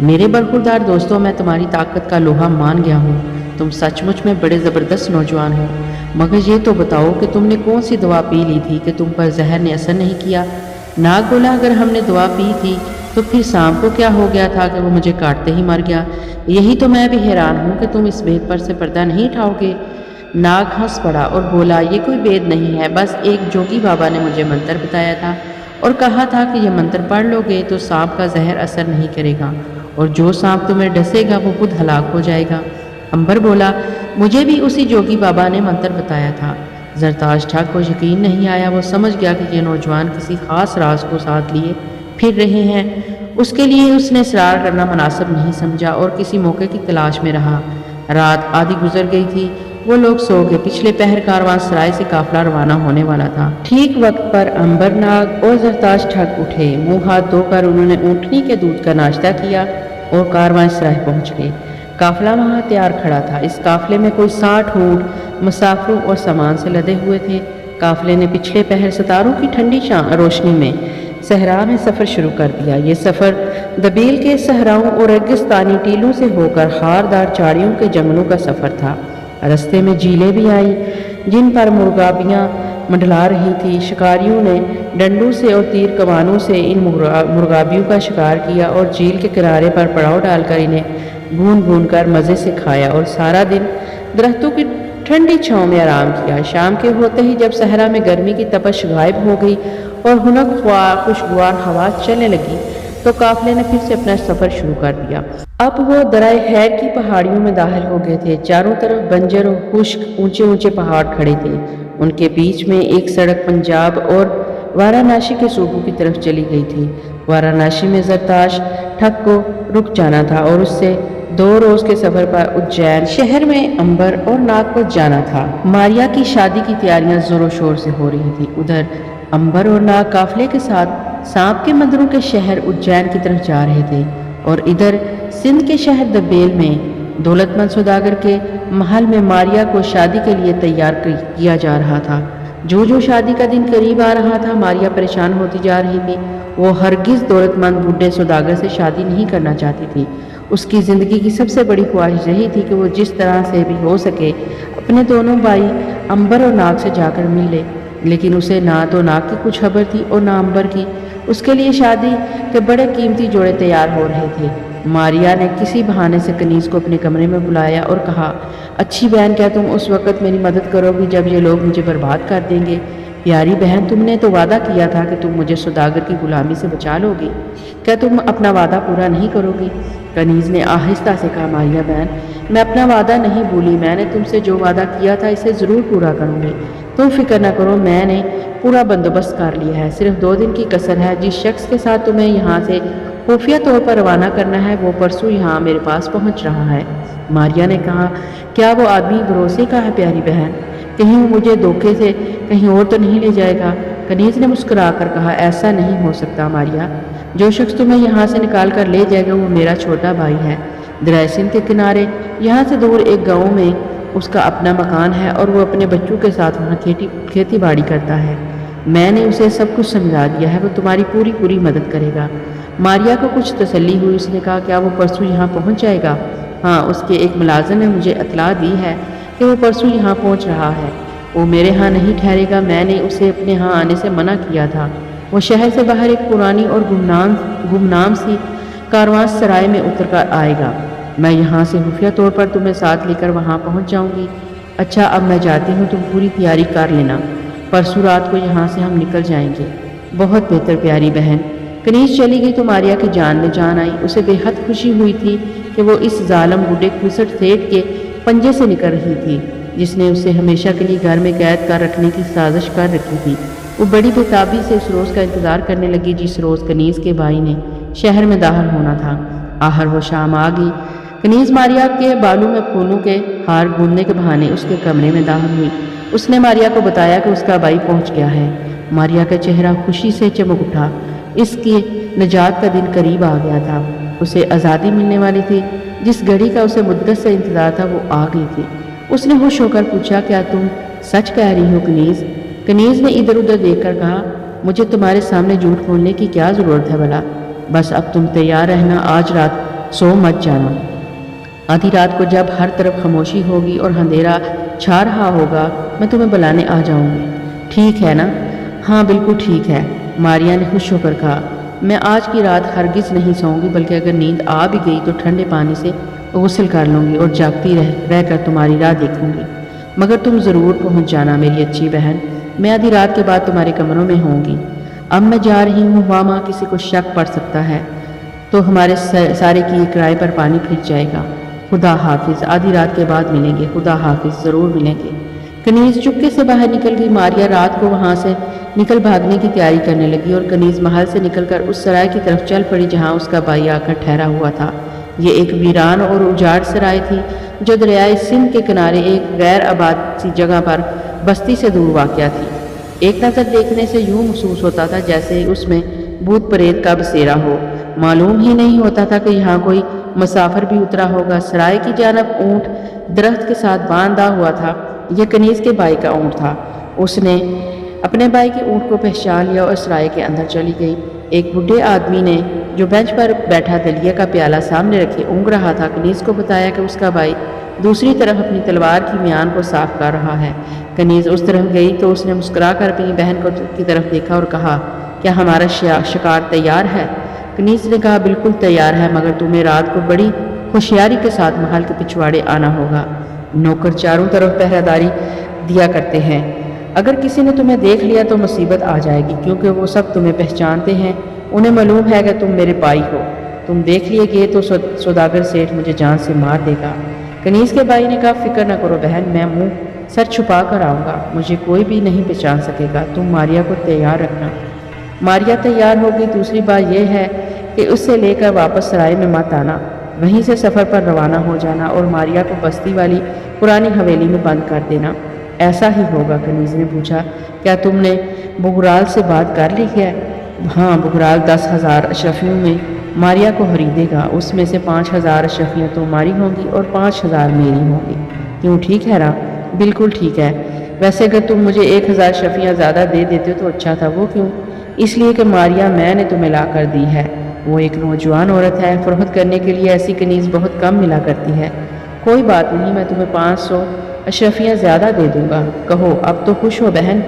میرے برخوردار دوستوں، میں تمہاری طاقت کا لوہا مان گیا ہوں۔ تم سچ مچ میں بڑے زبردست نوجوان ہو، مگر یہ تو بتاؤ کہ تم نے کون سی دوا پی لی تھی کہ تم پر زہر نے اثر نہیں کیا؟ ناگ بولا، اگر ہم نے دوا پی تھی تو پھر سانپ کو کیا ہو گیا تھا کہ وہ مجھے کاٹتے ہی مر گیا؟ یہی تو میں بھی حیران ہوں کہ تم اس بید پر سے پردہ نہیں اٹھاؤ گے۔ ناگ ہنس پڑا اور بولا، یہ کوئی بید نہیں ہے، بس ایک جوگی بابا نے مجھے منتر بتایا تھا اور کہا تھا کہ یہ منتر پڑھ لو گے تو سانپ کا زہر اثر نہیں کرے گا اور جو سانپ تمہیں ڈسے گا وہ خود ہلاک ہو جائے گا۔ امبر بولا، مجھے بھی اسی جوگی بابا نے منتر بتایا تھا۔ زرتاش ٹھگ کو یقین نہیں آیا۔ وہ سمجھ گیا کہ یہ نوجوان کسی خاص راز کو ساتھ لیے پھر رہے ہیں۔ اس کے لیے اس نے اصرار کرنا مناسب نہیں سمجھا اور کسی موقع کی تلاش میں رہا۔ رات آدھی گزر گئی تھی۔ وہ لوگ سو گئے۔ پچھلے پہر کاروان سرائے سے قافلہ روانہ ہونے والا تھا۔ ٹھیک وقت پر امبر، ناگ اور زرتاش ٹھگ اٹھے۔ منہ ہاتھ دھو کر انہوں نے اونٹنی کے دودھ کا ناشتہ کیا اور کاروان سرائے پہنچ گئے۔ قافلہ وہاں تیار کھڑا تھا۔ اس قافلے میں کوئی 60 اونٹ مسافروں اور سامان سے لدے ہوئے تھے۔ قافلے نے پچھلے پہر ستاروں کی ٹھنڈی روشنی میں صحرا میں سفر شروع کر دیا۔ یہ سفر دبیل کے صحراؤں اور ریگستانی ٹیلوں سے ہو کر خاردار چاڑیوں کے جنگلوں کا سفر تھا۔ رستے میں جھیلیں بھی آئیں جن پر مرغابیاں منڈلا رہی تھیں۔ شکاریوں نے ڈنڈوں سے اور تیر کمانوں سے ان مرغابیوں کا شکار کیا اور جھیل کے کنارے پر پڑاؤ ڈال کر انہیں بھون بھون کر مزے سے کھایا اور سارا دن درختوں کی ٹھنڈی چھاؤں میں آرام کیا۔ شام کے ہوتے ہی جب صحرا میں گرمی کی تپش غائب ہو گئی اور خنک خوشگوار ہوا چلنے لگی تو قافلے نے پھر سے اپنا سفر شروع کر دیا۔ اب وہ درائے خیر کی پہاڑیوں میں داخل ہو گئے تھے۔ چاروں طرف بنجر و خشک اونچے اونچے پہاڑ کھڑے تھے۔ ان کے بیچ میں ایک سڑک پنجاب اور وارانسی کے صوبوں کی طرف چلی گئی تھی۔ وارانسی میں زرتاش ٹھگ کو رک جانا تھا اور اس سے 2 روز کے سفر پر اجین شہر میں امبر اور ناگ کو جانا تھا۔ ماریا کی شادی کی تیاریاں زور و شور سے ہو رہی تھی۔ ادھر امبر اور ناگ قافلے کے ساتھ سانپ کے مندروں کے شہر اجین کی طرف جا رہے تھے، اور ادھر سندھ کے شہر دبیل میں دولت مند سوداگر کے محل میں ماریا کو شادی کے لیے تیار کیا جا رہا تھا۔ جو جو شادی کا دن قریب آ رہا تھا، ماریا پریشان ہوتی جا رہی تھی۔ وہ ہرگز دولت مند بوڑھے سوداگر سے شادی نہیں کرنا چاہتی تھی۔ اس کی زندگی کی سب سے بڑی خواہش رہی تھی کہ وہ جس طرح سے بھی ہو سکے اپنے دونوں بھائی امبر اور ناگ سے جا کر مل لے، لیکن اسے نہ تو ناگ کی کچھ خبر تھی اور نہ امبر کی۔ اس کے لیے شادی کے بڑے قیمتی جوڑے تیار ہو رہے تھے۔ ماریا نے کسی بہانے سے کنیز کو اپنے کمرے میں بلایا اور کہا، اچھی بہن، کیا تم اس وقت میری مدد کرو گی جب یہ لوگ مجھے برباد کر دیں گے؟ پیاری بہن، تم نے تو وعدہ کیا تھا کہ تم مجھے سوداگر کی غلامی سے بچا لو گی، کیا تم اپنا وعدہ پورا نہیں کرو گی؟ کنیز نے آہستہ سے کہا، ماریا بہن، میں اپنا وعدہ نہیں بھولی، میں نے تم سے جو وعدہ کیا تھا اسے ضرور پورا کروں گی، تم فکر نہ کرو، میں نے پورا بندوبست کر لیا ہے، صرف 2 دن کی کسر ہے۔ جس شخص کے ساتھ تمہیں یہاں سے خفیہ طور پر روانہ کرنا ہے وہ پرسوں یہاں میرے پاس پہنچ رہا ہے۔ ماریا نے کہا، کیا وہ آدمی بھروسے کا ہے پیاری بہن؟ کہیں وہ مجھے دھوکے سے کہیں اور تو نہیں لے جائے گا؟ کنیز نے مسکرا کر کہا، ایسا نہیں ہو سکتا ماریا، جو شخص تمہیں یہاں سے نکال کر لے جائے گا وہ میرا چھوٹا بھائی ہے۔ دریا سندھ کے کنارے یہاں سے دور ایک گاؤں میں اس کا اپنا مکان ہے اور وہ اپنے بچوں کے ساتھ وہاں کھیتی باڑی کرتا ہے۔ میں نے اسے سب کچھ سمجھا دیا ہے، وہ تمہاری پوری مدد کرے گا۔ ماریا کو کچھ تسلی ہوئی۔ اس نے کہا، کیا وہ پرسوں یہاں پہنچ جائے گا؟ ہاں، اس کے ایک ملازم نے مجھے اطلاع دی ہے کہ وہ پرسوں یہاں پہنچ رہا ہے۔ وہ میرے ہاں نہیں ٹھہرے گا، میں نے اسے اپنے ہاں آنے سے منع کیا تھا۔ وہ شہر سے باہر ایک پرانی اور گمنام سی کاروان سرائے میں اتر کر آئے گا۔ میں یہاں سے خفیہ طور پر تمہیں ساتھ لے کر وہاں پہنچ جاؤں گی۔ اچھا، اب میں جاتی ہوں، تم پوری تیاری کر لینا، پرسوں رات کو یہاں سے ہم نکل جائیں گے۔ بہت بہتر پیاری بہن۔ کنیز چلی گئی تو ماریا کی جان میں جان آئی۔ اسے بے حد خوشی ہوئی تھی کہ وہ اس ظالم بوڑھے کھسٹ سیٹھ کے پنجے سے نکل رہی تھی جس نے اسے ہمیشہ کے لیے گھر میں قید کر رکھنے کی سازش کر رکھی تھی۔ وہ بڑی بےتابی سے اس روز کا انتظار کرنے لگی جس روز کنیز کے بھائی نے شہر میں داخل ہونا تھا۔ آخر وہ شام آ گئی۔ کنیز ماریا کے بالوں میں پھولوں کے ہار گوندنے کے بہانے اس کے کمرے میں داخل ہوئی۔ اس نے ماریا کو بتایا کہ اس کا بھائی پہنچ گیا ہے۔ ماریا کا چہرہ خوشی سے چمک اٹھا۔ اس کی نجات کا دن قریب آ گیا تھا۔ اسے آزادی ملنے والی تھی۔ جس گھڑی کا اسے مدت سے انتظار تھا وہ آ گئی تھی۔ اس نے خوش ہو کر پوچھا، کیا تم سچ کہہ رہی ہو کنیز؟ کنیز نے ادھر ادھر دیکھ کر کہا، مجھے تمہارے سامنے جھوٹ بولنے کی کیا ضرورت ہے بھلا؟ بس اب تم تیار رہنا، آج رات سو مت جانا۔ آدھی رات کو جب ہر طرف خاموشی ہوگی اور اندھیرا چھا رہا ہوگا میں تمہیں بلانے آ جاؤں گی، ٹھیک ہے نا؟ ہاں بالکل ٹھیک ہے، ماریا نے خوش ہو کر کہا۔ میں آج کی رات ہرگز نہیں سوؤں گی، بلکہ اگر نیند آ بھی گئی تو ٹھنڈے پانی سے غسل کر لوں گی اور جاگتی رہ کر تمہاری راہ دیکھوں گی۔ مگر تم ضرور پہنچ جانا میری اچھی بہن، میں آدھی رات کے بعد تمہارے کمروں میں ہوں گی۔ اب میں جا رہی ہوں، وہاں کسی کو شک پڑ سکتا ہے تو ہمارے سارے کیے کرائے پر پانی پھر جائے گا۔ خدا حافظ، آدھی رات کے بعد ملیں گے، خدا حافظ، ضرور ملیں گے۔ کنیز چپکے سے باہر نکل گئی۔ ماریا رات کو وہاں سے نکل بھاگنے کی تیاری کرنے لگی اور کنیز محل سے نکل کر اس سرائے کی طرف چل پڑی جہاں اس کا بھائی آ کر ٹھہرا ہوا تھا۔ یہ ایک ویران اور اجاڑ سرائے تھی جو دریائے سندھ کے کنارے ایک غیر آباد سی جگہ پر بستی سے دور واقع تھی۔ ایک نظر دیکھنے سے یوں محسوس ہوتا تھا جیسے اس میں بھوت پریت کا بسیرا ہو۔ معلوم ہی نہیں ہوتا تھا کہ یہاں کوئی مسافر بھی اترا ہوگا۔ سرائے کی جانب اونٹ درخت کے ساتھ باندھا ہوا تھا۔ یہ کنیز کے بھائی کا اونٹ تھا۔ اس نے اپنے بھائی کے اونٹ کو پہچان لیا اور سرائے کے اندر چلی گئی۔ ایک بوڑھے آدمی نے جو بینچ پر بیٹھا دلیا کا پیالہ سامنے رکھے اونگ رہا تھا، کنیز کو بتایا کہ اس کا بھائی دوسری طرف اپنی تلوار کی میان کو صاف کر رہا ہے۔ کنیز اس طرف گئی تو اس نے مسکرا کر اپنی بہن کی طرف دیکھا اور کہا، کیا ہمارا شکار تیار ہے؟ کنیز نے کہا، بالکل تیار ہے، مگر تمہیں رات کو بڑی ہوشیاری کے ساتھ محل کے پچھواڑے آنا ہوگا۔ نوکر چاروں طرف پہرہ داری دیا کرتے ہیں۔ اگر کسی نے تمہیں دیکھ لیا تو مصیبت آ جائے گی، کیونکہ وہ سب تمہیں پہچانتے ہیں۔ انہیں معلوم ہے کہ تم میرے بھائی ہو، تم دیکھ لیے گئے تو سوداگر سیٹھ مجھے جان سے مار دے گا۔ کنیز کے بھائی نے کہا فکر نہ کرو بہن، میں منہ سر چھپا کر آؤں گا، مجھے کوئی بھی نہیں پہچان سکے گا، تم ماریا کو تیار رکھنا۔ ماریا تیار ہوگی۔ دوسری بات یہ ہے کہ اس سے لے کر واپس سرائے میں مت آنا، وہیں سے سفر پر روانہ ہو جانا اور ماریا کو بستی والی پرانی حویلی میں بند کر دینا۔ ایسا ہی ہوگا۔ کنیز نے پوچھا کیا تم نے بغرال سے بات کر لی ہے؟ ہاں، بغرال 10,000 اشرفیوں میں ماریا کو خریدے گا، اس میں سے 5,000 اشرفیاں تمہاری ہوں گی اور 5,000 میری ہوں گی۔ کیوں، ٹھیک ہے نا؟ بالکل ٹھیک ہے۔ ویسے اگر تم مجھے 1,000 اشرفیاں زیادہ دے دیتے تو اچھا تھا۔ وہ کیوں؟ اس لیے کہ ماریا میں نے تمہیں لا کر دی ہے، وہ ایک نوجوان عورت ہے، فروخت کرنے کے لیے ایسی کنیز بہت کم ملا کرتی ہے۔ کوئی بات نہیں، میں تمہیں 500 اشرفیاں زیادہ دے دوں گا۔ کہو اب تو خوش ہو بہن۔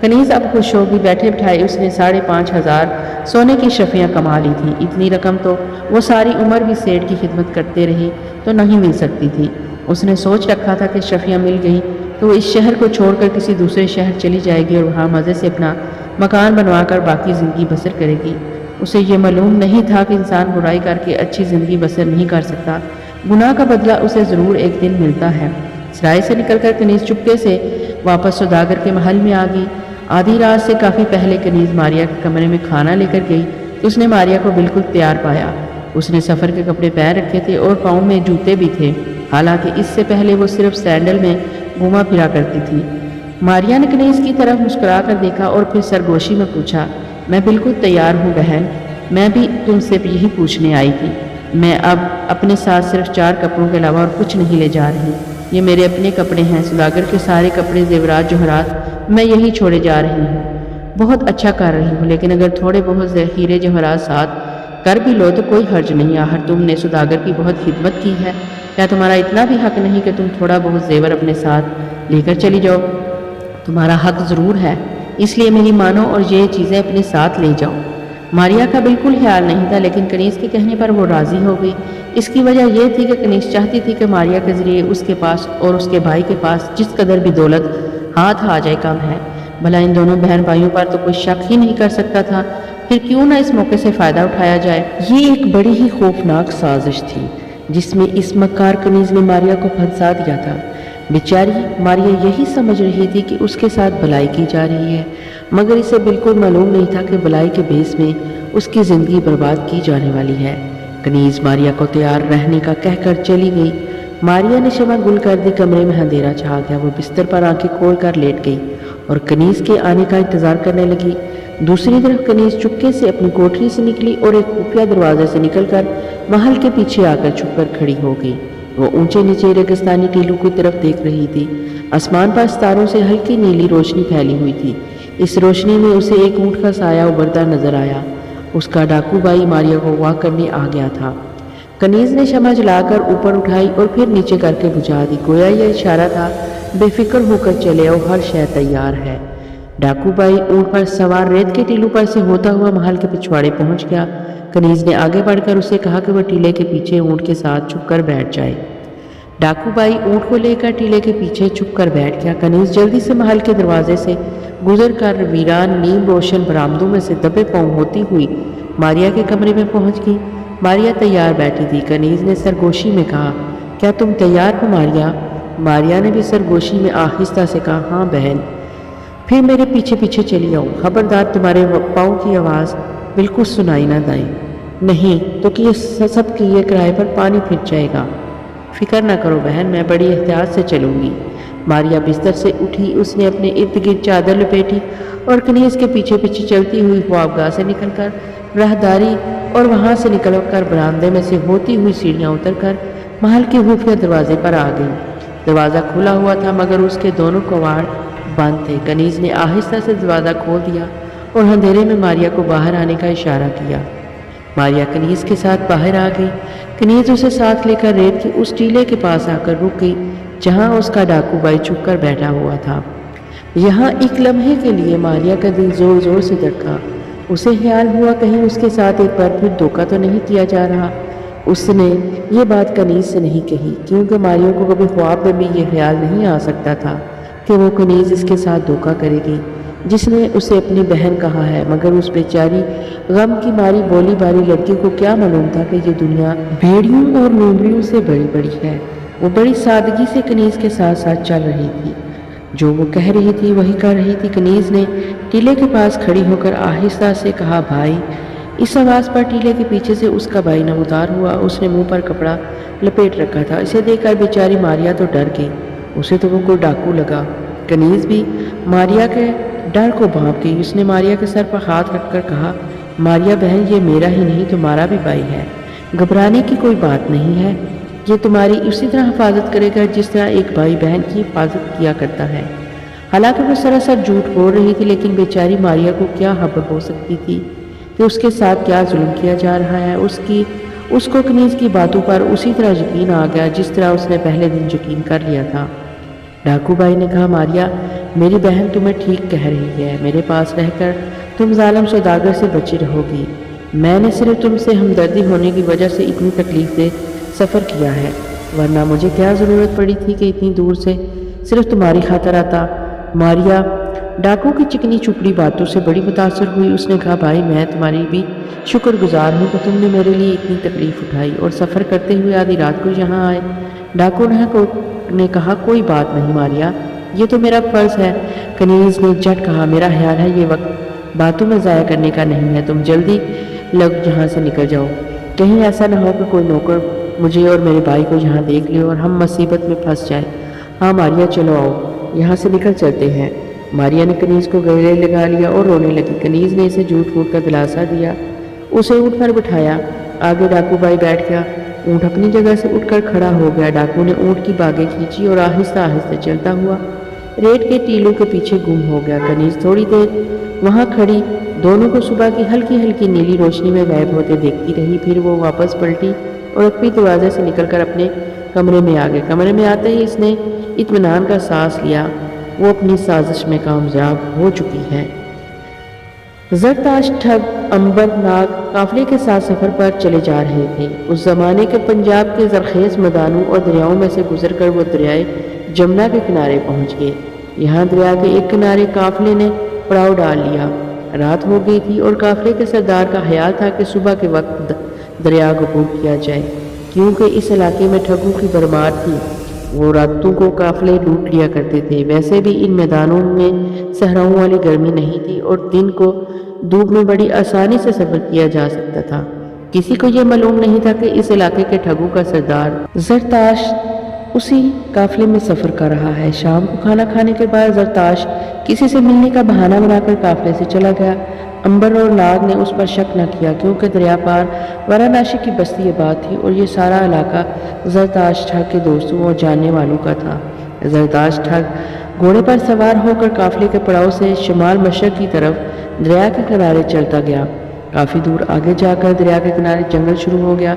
کنیز اب خوش ہوگی۔ بیٹھے بٹھائے اس نے 5,500 سونے کی اشرفیاں کما لی تھی۔ اتنی رقم تو وہ ساری عمر بھی سیٹھ کی خدمت کرتے رہی تو نہیں مل سکتی تھی۔ اس نے سوچ رکھا تھا کہ اشرفیاں مل گئی تو وہ اس شہر کو چھوڑ کر کسی دوسرے شہر چلی جائے گی اور وہاں مزے سے اپنا مکان بنوا کر باقی زندگی بسر کرے گی۔ اسے یہ معلوم نہیں تھا کہ انسان برائی کر کے اچھی زندگی بسر نہیں کر سکتا، گناہ کا بدلہ اسے ضرور ایک دن ملتا ہے۔ سرائے سے نکل کر کنیز چپکے سے واپس سوداگر کے محل میں آ گئی۔ آدھی رات سے کافی پہلے کنیز ماریا کے کمرے میں کھانا لے کر گئی تو اس نے ماریا کو بالکل تیار پایا۔ اس نے سفر کے کپڑے پہن رکھے تھے اور پاؤں میں جوتے بھی تھے، حالانکہ اس سے پہلے وہ صرف سینڈل میں گھوما پھرا کرتی تھی۔ ماریا نے کنیز کی طرف مسکرا کر دیکھا اور پھر سرگوشی میں پوچھا میں بالکل تیار ہوں بہن، میں بھی تم سے یہی پوچھنے آئی تھی۔ میں اب اپنے ساتھ صرف 4 کپڑوں کے علاوہ اور کچھ نہیں لے جا رہی، یہ میرے اپنے کپڑے ہیں، سوداگر کے سارے کپڑے زیورات جوہرات میں یہی چھوڑے جا رہی ہوں۔ بہت اچھا کر رہی ہوں، لیکن اگر تھوڑے بہت ہیرے جوہرات ساتھ کر بھی لو تو کوئی حرج نہیں، آخر تم نے سوداگر کی بہت خدمت کی ہے، کیا تمہارا اتنا بھی حق نہیں کہ تم تھوڑا بہت زیور اپنے ساتھ لے کر چلی جاؤ؟ تمہارا حق ضرور ہے، اس لیے میری مانو اور یہ چیزیں اپنے ساتھ لے جاؤ۔ ماریا کا بالکل خیال نہیں تھا، لیکن کنیز کے کہنے پر وہ راضی ہو گئی۔ اس کی وجہ یہ تھی کہ کنیز چاہتی تھی کہ ماریا کے ذریعے اس کے پاس اور اس کے بھائی کے پاس جس قدر بھی دولت ہاتھ آ جائے کم ہے، بھلا ان دونوں بہن بھائیوں پر تو کوئی شک ہی نہیں کر سکتا تھا، پھر کیوں نہ اس موقع سے فائدہ اٹھایا جائے۔ یہ ایک بڑی ہی خوفناک سازش تھی جس میں اس مکار کنیز نے ماریا کو پھنسا دیا تھا۔ بیچاری ماریا یہی سمجھ رہی تھی کہ اس کے ساتھ بھلائی کی جا رہی ہے، مگر اسے بالکل معلوم نہیں تھا کہ بھلائی کے بیس میں اس کی زندگی برباد کی جانے والی ہے۔ کنیز ماریا کو تیار رہنے کا کہہ کر چلی گئی۔ ماریا نے شمع گل کر دی، کمرے میں اندھیرا چھا گیا۔ وہ بستر پر آنکھیں کھول کر لیٹ گئی اور کنیز کے آنے کا انتظار کرنے لگی۔ دوسری طرف کنیز چپکے سے اپنی کوٹری سے نکلی اور ایک خفیہ دروازے سے نکل کر محل کے پیچھے آ کر چھپ کر کھڑی ہو گئی۔ وہ اونچے نیچے ریگستانی ٹیلوں کی طرف دیکھ رہی تھی۔ آسمان پر ستاروں سے ہلکی نیلی روشنی پھیلی ہوئی تھی۔ اس روشنی میں اسے ایک اونٹ کا سایہ ابھرتا نظر آیا۔ اس کا ڈاکو بھائی ماریا کو اغوا کرنے آ گیا تھا۔ کنیز نے شمع جلا کر اوپر اٹھائی اور پھر نیچے کر کے بجھا دی، گویا یہ اشارہ تھا بے فکر ہو کر چلے آؤ، ہر شے تیار ہے۔ ڈاکو بھائی اونٹ پر سوار ریت کے ٹیلوں پر سے ہوتا ہوا محل کے پچھواڑے پہنچ گیا۔ کنیز نے آگے بڑھ کر اسے کہا کہ وہ ٹیلے کے پیچھے اونٹ کے ساتھ چھپ کر بیٹھ جائے۔ ڈاکو بھائی اونٹ کو لے کر ٹیلے کے پیچھے چھپ کر بیٹھ گیا۔ کنیز جلدی سے محل کے دروازے سے گزر کر ویران نیم روشن برآمدوں میں سے دبے پاؤں ہوتی ہوئی ماریا کے کمرے میں پہنچ گئی۔ ماریا تیار بیٹھی تھی۔ کنیز نے سرگوشی میں کہا کیا تم تیار ہو ماریا؟ ماریا نے بھی سرگوشی میں آہستہ سے کہا ہاں بہن۔ پھر میرے پیچھے پیچھے چلی آؤ، خبردار تمہارے پاؤں کی آواز بالکل سنائی نہ دیں، نہیں تو کہ سب کی یہ کرائے پر پانی پھر جائے گا۔ فکر نہ کرو بہن، میں بڑی احتیاط سے چلوں گی۔ ماریا بستر سے اٹھی، اس نے اپنے ارد گرد چادر لپیٹی اور کنیز کے پیچھے پیچھے چلتی ہوئی خوابگاہ سے نکل کر راہداری اور وہاں سے نکل کر برآمدے میں سے ہوتی ہوئی سیڑھیاں اتر کر محل کے خفیہ دروازے پر آ گئی۔ دروازہ کھلا ہوا تھا مگر اس کے دونوں کواڑ بند تھے۔ کنیز نے آہستہ سے دروازہ کھول دیا اور اندھیرے میں ماریا کو باہر آنے کا اشارہ کیا۔ ماریا کنیز کے ساتھ باہر آ گئی۔ کنیز اسے ساتھ لے کر ریت کے اس ٹیلے کے پاس آ کر رک گئی جہاں اس کا ڈاکو بھائی چھپ کر بیٹھا ہوا تھا۔ یہاں ایک لمحے کے لیے ماریا کا دل زور زور سے دھڑکا۔ اسے خیال ہوا کہیں اس کے ساتھ ایک بار پھر دھوکہ تو نہیں کیا جا رہا۔ اس نے یہ بات کنیز سے نہیں کہی کیونکہ ماریا کو کبھی خواب میں بھی یہ خیال نہیں آ سکتا تھا کہ وہ کنیز اس کے ساتھ دھوکہ کرے گی۔ جس نے اسے اپنی بہن کہا ہے، مگر اس بیچاری غم کی ماری بولی باری لڑکی کو کیا معلوم تھا کہ یہ دنیا بھیڑیوں اور لومڑیوں سے بڑی بڑی ہے۔ وہ بڑی سادگی سے کنیز کے ساتھ ساتھ چل رہی تھی، جو وہ کہہ رہی تھی وہی کر رہی تھی۔ کنیز نے ٹیلے کے پاس کھڑی ہو کر آہستہ سے کہا، بھائی۔ اس آواز پر ٹیلے کے پیچھے سے اس کا بھائی نمودار ہوا۔ اس نے منہ پر کپڑا لپیٹ رکھا تھا۔ اسے دیکھ کر بیچاری ماریا تو ڈر گئی، اسے تو وہ کوئی ڈاکو لگا۔ کنیز بھی ماریا کے ڈر کو بھانپ گئی۔ اس نے ماریا کے سر پر ہاتھ رکھ کر کہا، ماریا بہن، یہ میرا ہی نہیں تمہارا بھی بھائی ہے، گھبرانے کی کوئی بات نہیں ہے، یہ تمہاری اسی طرح حفاظت کرے گا جس طرح ایک بھائی بہن کی حفاظت کیا کرتا ہے۔ حالانکہ وہ سراسر جھوٹ بول رہی تھی، لیکن بیچاری ماریا کو کیا خبر ہو سکتی تھی کہ اس کے ساتھ کیا ظلم کیا جا رہا ہے۔ اس کو کنیز کی باتوں پر اسی طرح یقین آ گیا جس طرح اس نے پہلے دن یقین کر لیا تھا۔ ڈاکو بھائی نے کہا، ماریا میری بہن تمہیں ٹھیک کہہ رہی ہے، میرے پاس رہ کر تم ظالم سوداگر سے بچی رہو گی۔ میں نے صرف تم سے ہمدردی ہونے کی وجہ سے اتنی تکلیف سے سفر کیا ہے، ورنہ مجھے کیا ضرورت پڑی تھی کہ اتنی دور سے صرف تمہاری خاطر آتا۔ ماریا ڈاکو کی چکنی چپڑی باتوں سے بڑی متاثر ہوئی۔ اس نے کہا، بھائی میں تمہاری بھی شکر گزار ہوں کہ تم نے میرے لیے اتنی تکلیف اٹھائی اور سفر کرتے ہوئے آدھی رات کو یہاں آئے۔ ڈاکو نے کہا، کوئی بات نہیں ماریا، یہ تو میرا فرض ہے۔ کنیز نے جھٹ کہا، میرا خیال ہے یہ وقت باتوں میں ضائع کرنے کا نہیں ہے، تم جلدی یہاں سے نکل جاؤ، کہیں ایسا نہ ہو کہ کوئی نوکر مجھے اور میرے بھائی کو یہاں دیکھ لے اور ہم مصیبت میں پھنس جائیں۔ ہاں ماریا چلو آؤ، یہاں سے نکل چلتے ہیں۔ ماریا نے کنیز کو گلے لگا لیا اور رونے لگی۔ کنیز نے اسے جھوٹ پھوٹ کر دلاسا دیا، اسے اونٹ پر بٹھایا۔ آگے ڈاکو بھائی بیٹھ گیا، اونٹ اپنی جگہ سے اٹھ کر کھڑا ہو گیا۔ ڈاکو نے اونٹ کی باگیں کھینچی اور آہستہ آہستہ چلتا ہوا ریت کے ٹیلوں کے پیچھے گم ہو گیا۔ کنیز تھوڑی دیر وہاں کھڑی دونوں کو صبح کی ہلکی ہلکی نیلی روشنی میں غائب ہوتے دیکھتی رہی۔ پھر وہ واپس پلٹی اور اپنی دروازے سے نکل کر اپنے کمرے میں آ گئے۔ کمرے میں آتے ہی اس نے اطمینان کا سانس لیا، وہ اپنی سازش میں کامیاب ہو چکی ہے۔ زرتاش ٹھگ عنبر ناگ قافلے کے ساتھ سفر پر چلے جا رہے تھے۔ اس زمانے کے پنجاب کے زرخیز میدانوں اور دریاؤں میں سے گزر کر وہ دریائے جمنا کے کنارے پہنچ گئے۔ یہاں دریا کے ایک کنارے قافلے نے پڑاؤ ڈال لیا۔ رات ہو گئی تھی اور قافلے کے سردار کا خیال تھا کہ صبح کے وقت دریا عبور کیا جائے، کیونکہ اس علاقے میں ٹھگوں کی بھرمار تھی۔ وہ راتوں کو قافلے لوٹ لیا کرتے تھے۔ ویسے بھی ان میدانوں میں صحراؤں والی گرمی نہیں تھی اور دن کو دھوپ میں بڑی آسانی سے سفر کیا جا سکتا تھا۔ کسی کو یہ معلوم نہیں تھا کہ اس علاقے کے ٹھگوں کا سردار زرتاش اسی قافلے میں سفر کر رہا ہے۔ شام کو کھانا کھانے کے بعد زرتاش کسی سے ملنے کا بہانہ بنا کر قافلے سے چلا گیا۔ عنبر اور ناگ نے اس پر شک نہ کیا، کیونکہ دریا پار وارانسی کی بستی آباد تھی اور یہ سارا علاقہ زرتاش ٹھگ کے دوستوں اور جاننے والوں کا تھا۔ زرتاش ٹھگ گھوڑے پر سوار ہو کر قافلے کے پڑاؤ سے شمال مشرق کی طرف دریا کے کنارے چلتا گیا۔ کافی دور آگے جا کر دریا کے کنارے جنگل شروع ہو گیا۔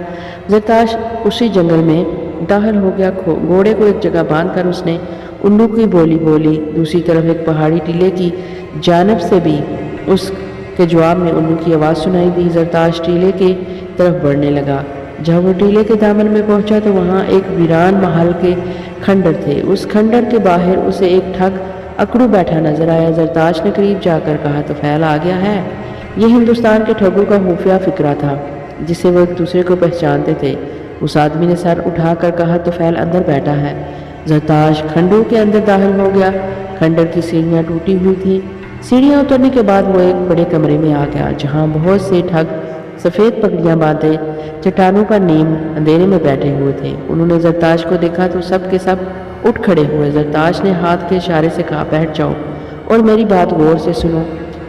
زرتاش اسی جنگل میں داخل ہو گیا۔ گھوڑے کو ایک جگہ باندھ کر اس نے الو کی بولی بولی۔ دوسری طرف ایک پہاڑی ٹیلے کی جانب سے بھی اس کے جواب میں الو کی آواز سنائی دی۔ زرتاش ٹیلے کی طرف بڑھنے لگا۔ جب وہ ٹیلے کے دامن میں پہنچا تو وہاں ایک ویران محل کے کھنڈر تھے۔ اس کھنڈر کے باہر اسے ایک ٹھگ اکڑو بیٹھا نظر آیا۔ زرتاش نے قریب جا کر کہا، طفیل آ گیا ہے۔ یہ ہندوستان کے ٹھگوں کا خفیہ فقرہ تھا جس سے وہ ایک دوسرے کو پہچانتے تھے۔ اس آدمی نے سر اٹھا کر کہا، طفیل اندر بیٹھا ہے۔ زرتاش کھنڈر کے اندر داخل ہو گیا۔ کھنڈر کی سیڑھیاں ٹوٹی ہوئی تھیں۔ سیڑھیاں اترنے کے بعد وہ ایک بڑے کمرے میں آ گیا جہاں بہت سے ٹھگ سفید پگڑیاں باندھے چٹانوں پر نیم اندھیرے میں بیٹھے ہوئے تھے۔ انہوں نے زرتاش کو دیکھا تو سب کے سب اٹھ کھڑے ہوئے۔ زرتاش نے ہاتھ کے اشارے سے کہا، بیٹھ جاؤ اور میری بات غور سے سنو۔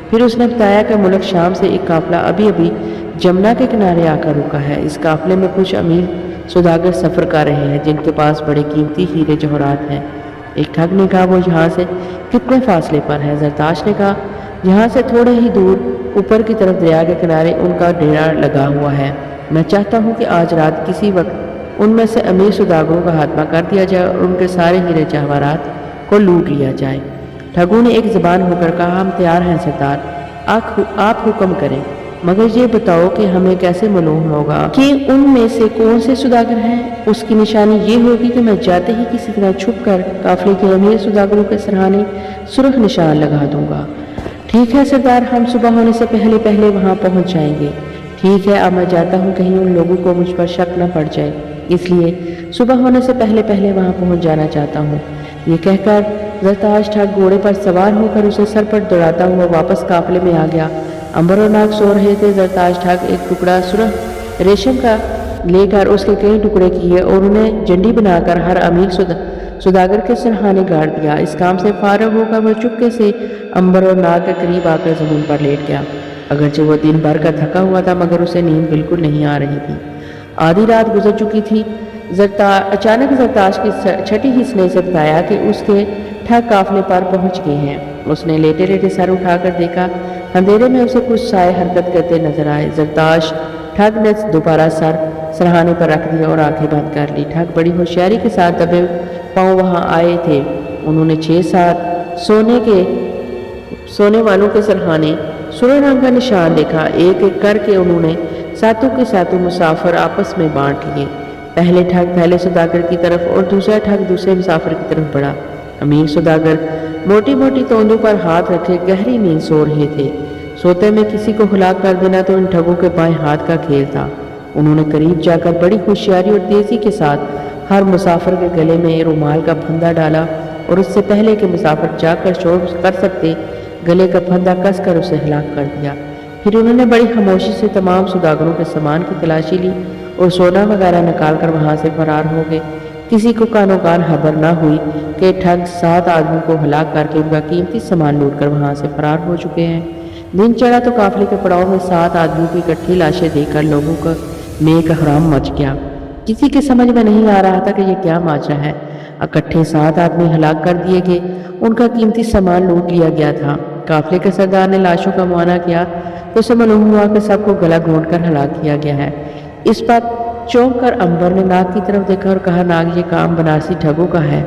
پھر اس نے بتایا کہ ملک شام سے ایک قافلہ ابھی جمنا کے کنارے آ کر رکا ہے۔ اس قافلے میں کچھ امیر سوداگر سفر کر رہے ہیں جن کے پاس بڑے قیمتی ہیرے جواہرات ہیں۔ ایک ٹھگ نے کہا، وہ یہاں سے کتنے فاصلے پر ہے؟ زرتاش نے کہا، یہاں سے تھوڑے ہی دور اوپر کی طرف دریا کے کنارے ان کا ڈیرا لگا ہوا ہے۔ میں چاہتا ہوں کہ آج رات کسی وقت ان میں سے امیر سوداگروں کا خاتمہ کر دیا جائے اور ان کے سارے ہیرے جواہرات کو لوٹ لیا جائے۔ ٹھگوں نے ایک زبان ہو کر کہا، ہم تیار ہیں سردار، آپ حکم کریں، مگر یہ بتاؤ کہ ہمیں کیسے معلوم ہوگا کہ ان میں سے کون سے سوداگر ہیں؟ اس کی نشانی یہ ہوگی کہ میں جاتے ہی کسی طرح چھپ کر قافلے کے امیر سوداگروں کے سرہانے سرخ نشان لگا دوں گا۔ ٹھیک ہے سردار، ہم صبح ہونے سے پہلے پہلے وہاں پہنچ جائیں گے۔ ٹھیک ہے، اب میں جاتا ہوں، کہیں ان لوگوں کو مجھ پر شک نہ پڑ جائے، اس لیے صبح ہونے سے پہلے پہلے وہاں پہنچ جانا چاہتا ہوں۔ یہ کہہ کر زرتاج ٹھگ گھوڑے پر سوار ہو کر اسے سر پر دوڑاتا ہوا واپس قافلے میں آ گیا۔ امبر اور ناگ سو رہے تھے۔ زرتاج ٹھگ ایک ٹکڑا سرخ ریشم کا لے کر اس کے کئی ٹکڑے کیے اور انہیں جنڈی بنا کر ہر امیر سوداگر کے سرہانے گاڑ دیا۔ اس کام سے فارغ ہو کر وہ چپکے سے امبر اور ناگ کے قریب آ کر زمین پر لیٹ گیا۔ اگرچہ وہ دن بھر کا تھکا ہوا تھا مگر اسے نیند بالکل نہیں آ رہی تھی۔ آدھی رات گزر چکی تھی۔ اچانک زرتاج کی چھٹی حص نے اسے بتایا کہ اس کے ٹھگ قافلے پر پہنچ گئے ہیں۔ اس نے لیٹے لیٹے سر اٹھا کر دیکھا، اندھیرے میں اسے کچھ سائے حرکت کرتے نظر آئے۔ زرتاج ٹھگ نے دوبارہ سر سرہانے پر رکھ دیا اور آنکھیں بند کر لی۔ ٹھگ بڑی ہوشیاری کے ساتھ دبے پاؤں وہاں آئے تھے۔ انہوں نے 6-7 سونے والوں کے سرہانے سرخ رنگ کا نشان دیکھا۔ ایک ایک کر کے انہوں نے ساتوں کے ساتوں مسافر آپس میں بانٹ لیے۔ پہلے ٹھگ پہلے سوداگر کی طرف اور دوسرا ٹھگ دوسرے مسافر کی طرف بڑھا۔ امیر سوداگر موٹی موٹی توندوں پر ہاتھ رکھے گہری نیند سو رہے تھے۔ سوتے میں کسی کو ہلاک کر دینا تو ان ٹھگوں کے بائیں ہاتھ کا کھیل تھا۔ انہوں نے قریب جا کر بڑی ہوشیاری اور تیزی کے ساتھ ہر مسافر کے گلے میں رومال کا پھندا ڈالا اور اس سے پہلے کہ مسافر جا کر شور کر سکتے گلے کا پھندا کس کر اسے ہلاک کر دیا۔ پھر انہوں نے بڑی خاموشی سے تمام سوداگروں کے سامان کی تلاشی لی اور سونا وغیرہ نکال کر وہاں سے فرار ہو گئے۔ کسی کو کانوں کان خبر نہ ہوئی کہ ٹھگ 7 آدمیوں کو ہلاک کر کے ان کا قیمتی سامان لوٹ کر وہاں سے فرار ہو چکے ہیں۔ دن چڑھا تو قافلے کے پڑاؤ میں 7 آدمیوں کی اکٹھی لاشیں دیکھ کر لوگوں کا میں کہرام مچ گیا۔ کسی کے سمجھ میں نہیں آ رہا تھا کہ یہ کیا ماجرا ہے۔ اکٹھے 7 آدمی ہلاک کر دیے گئے، ان کا قیمتی سامان لوٹ لیا گیا تھا۔ قافلے کے سردار نے لاشوں کا معائنہ کیا تو اسے معلوم ہوا کہ سب کو گلا گھونٹ کر ہلاک کیا گیا ہے۔ اس پر چونک کر امبر نے ناگ کی طرف دیکھا اور کہا، ناگ، یہ کام بنارسی ٹھگوں کا ہے۔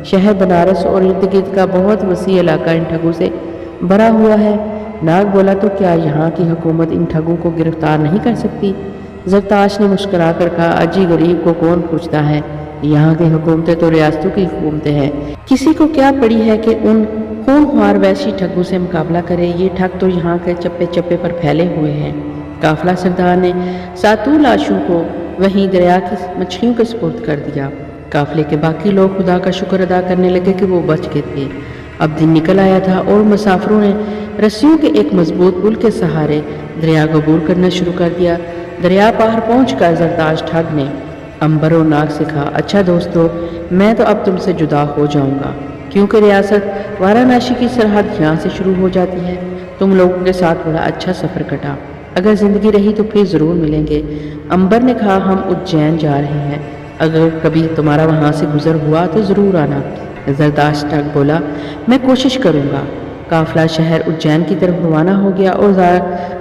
شہر بنارس اور ارد گرد کا بہت وسیع علاقہ ان ٹھگوں سے بھرا ہوا ہے۔ ناگ بولا، تو کیا یہاں کی حکومت ان ٹھگوں کو گرفتار نہیں کر سکتی؟ زرتاج نے مسکرا کر کہا، اجی غریب کو کون پوچھتا ہے، یہاں کی حکومتیں تو ریاستوں کی حکومتیں ہیں، کسی کو کیا پڑی ہے کہ ان خونخوار وحشی ٹھگوں سے مقابلہ کرے؟ یہ ٹھگ تو یہاں کے چپے چپے پر پھیلے ہوئے ہیں۔ قافلہ سردار نے 7 لاشوں کو وہیں دریا کی مچھلیوں کے سپرد کر دیا۔ قافلے کے باقی لوگ خدا کا شکر ادا کرنے لگے کہ وہ بچ گئے تھے۔ اب دن نکل آیا تھا اور مسافروں نے رسیوں کے ایک مضبوط پل کے سہارے دریا کو عبور کرنا شروع کر دیا۔ دریا پار پہنچ کر زرتاج ٹھگ نے امبر اور ناگ سے کہا، اچھا دوستو، میں تو اب تم سے جدا ہو جاؤں گا، کیونکہ ریاست وارانسی کی سرحد یہاں سے شروع ہو جاتی ہے۔ تم لوگوں کے ساتھ بڑا اچھا سفر کٹا، اگر زندگی رہی تو پھر ضرور ملیں گے۔ امبر نے کہا، ہم اجین جا رہے ہیں، اگر کبھی تمہارا وہاں سے گزر ہوا تو ضرور آنا۔ زرتاج ٹھگ بولا، میں کوشش کروں گا۔ قافلہ شہر اجین کی طرف روانہ ہو گیا اور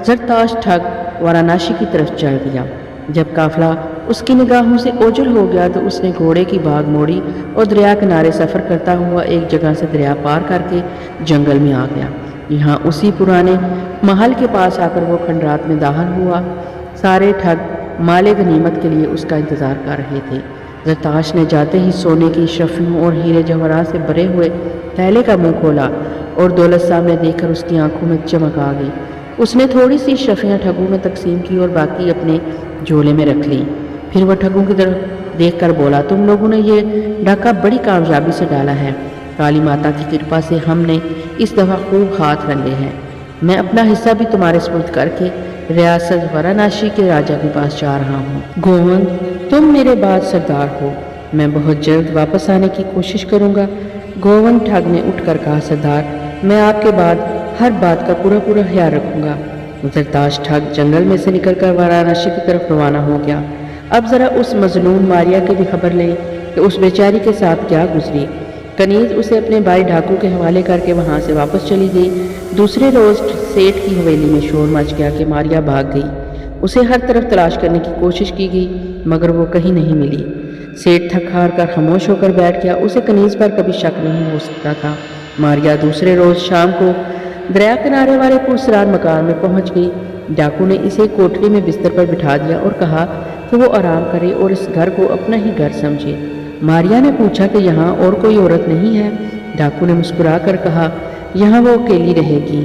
زرتاج ٹھگ وارانسی کی طرف چل دیا۔ جب قافلہ اس کی نگاہوں سے اوجھل ہو گیا تو اس نے گھوڑے کی بھاگ موڑی اور دریا کنارے سفر کرتا ہوا ایک جگہ سے دریا پار کر کے جنگل میں آ گیا۔ یہاں اسی پرانے محل کے پاس آ کر وہ کھنڈرات میں داخل ہوا۔ سارے ٹھگ مال غنیمت کے لیے اس کا انتظار کر رہے تھے۔ زرتاج نے جاتے ہی سونے کی اشرفیوں اور ہیرے جواہرات سے بھرے ہوئے تھیلے کا منہ کھولا اور دولت سامنے دیکھ کر اس کی آنکھوں میں چمک آ گئی۔ اس نے تھوڑی سی اشرفیاں ٹھگوں میں تقسیم کی اور باقی اپنے جھولے میں رکھ لی۔ پھر وہ ٹھگوں کی طرف دیکھ کر بولا، تم لوگوں نے یہ ڈاکہ بڑی کامیابی سے ڈالا ہے۔ کالی ماتا کی کرپا سے ہم نے اس دفعہ خوب ہاتھ رنگے ہیں۔ میں اپنا حصہ بھی تمہارے سپرد کر کے ریاست وارانسی کے راجا کے پاس جا رہا ہوں۔ گووند، تم میرے بعد سردار ہو، میں بہت جلد واپس آنے کی کوشش کروں گا۔ گووند ٹھگ نے اٹھ کر کہا، سردار، میں آپ کے بعد ہر بات کا پورا خیال رکھوں گا۔ زرتاج ٹھگ جنگل میں سے نکل کر وارانسی کی طرف روانہ ہو گیا۔ اب ذرا اس مظلوم ماریا کی بھی خبر لیں کہ اس بیچاری کے ساتھ کیا گزری۔ کنیز اسے اپنے بھائی ڈاکو کے حوالے کر کے وہاں سے واپس چلی گئی۔ دوسرے روز سیٹھ کی حویلی میں شور مچ گیا کہ ماریا بھاگ گئی۔ اسے ہر طرف تلاش کرنے کی کوشش کی گئی مگر وہ کہیں نہیں ملی۔ سیٹھ تھک ہار کر خاموش ہو کر بیٹھ گیا۔ اسے کنیز پر کبھی شک نہیں ہو سکتا تھا۔ ماریا دوسرے روز شام کو دریا کنارے والے پرسرار مکان میں پہنچ گئی۔ ڈاکو نے اسے کوٹری میں بستر پر بٹھا دیا اور کہا کہ وہ آرام کرے اور اس گھر کو اپنا ہی گھر سمجھے۔ ماریا نے پوچھا کہ یہاں اور کوئی عورت نہیں ہے؟ ڈاکو نے مسکرا کر کہا، یہاں وہ اکیلی رہے گی۔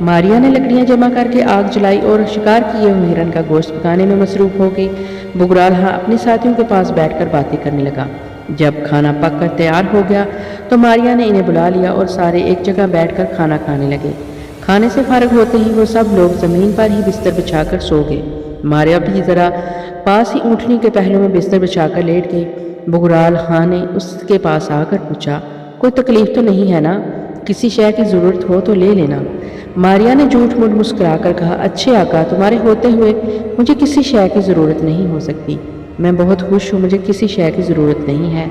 ماریا نے لکڑیاں جمع کر کے آگ جلائی اور شکار کیے ہوئے ہرن کا گوشت پکانے میں مصروف ہو گئی۔ بگرال اپنے ساتھیوں کے پاس بیٹھ کر باتیں کرنے لگا۔ جب کھانا پک کر تیار ہو گیا تو ماریا نے انہیں بلا لیا اور سارے ایک جگہ بیٹھ کر کھانا کھانے لگے۔ کھانے سے فارغ ہوتے ہی وہ سب لوگ زمین پر ہی بستر بچھا کر سو گئے۔ ماریا بھی ذرا پاس ہی اونٹنی کے پہلو میں بستر بچھا کر لیٹ گئی۔ بگرال نے اس کے پاس آ کر پوچھا، کوئی تکلیف تو نہیں ہے نا؟ کسی شے کی ضرورت ہو تو لے لینا۔ ماریا نے جھوٹ موٹ مسکرا کر کہا، اچھے آقا، تمہارے ہوتے ہوئے مجھے کسی شے کی ضرورت نہیں ہو سکتی۔ میں بہت خوش ہوں، مجھے کسی شے کی ضرورت نہیں ہے۔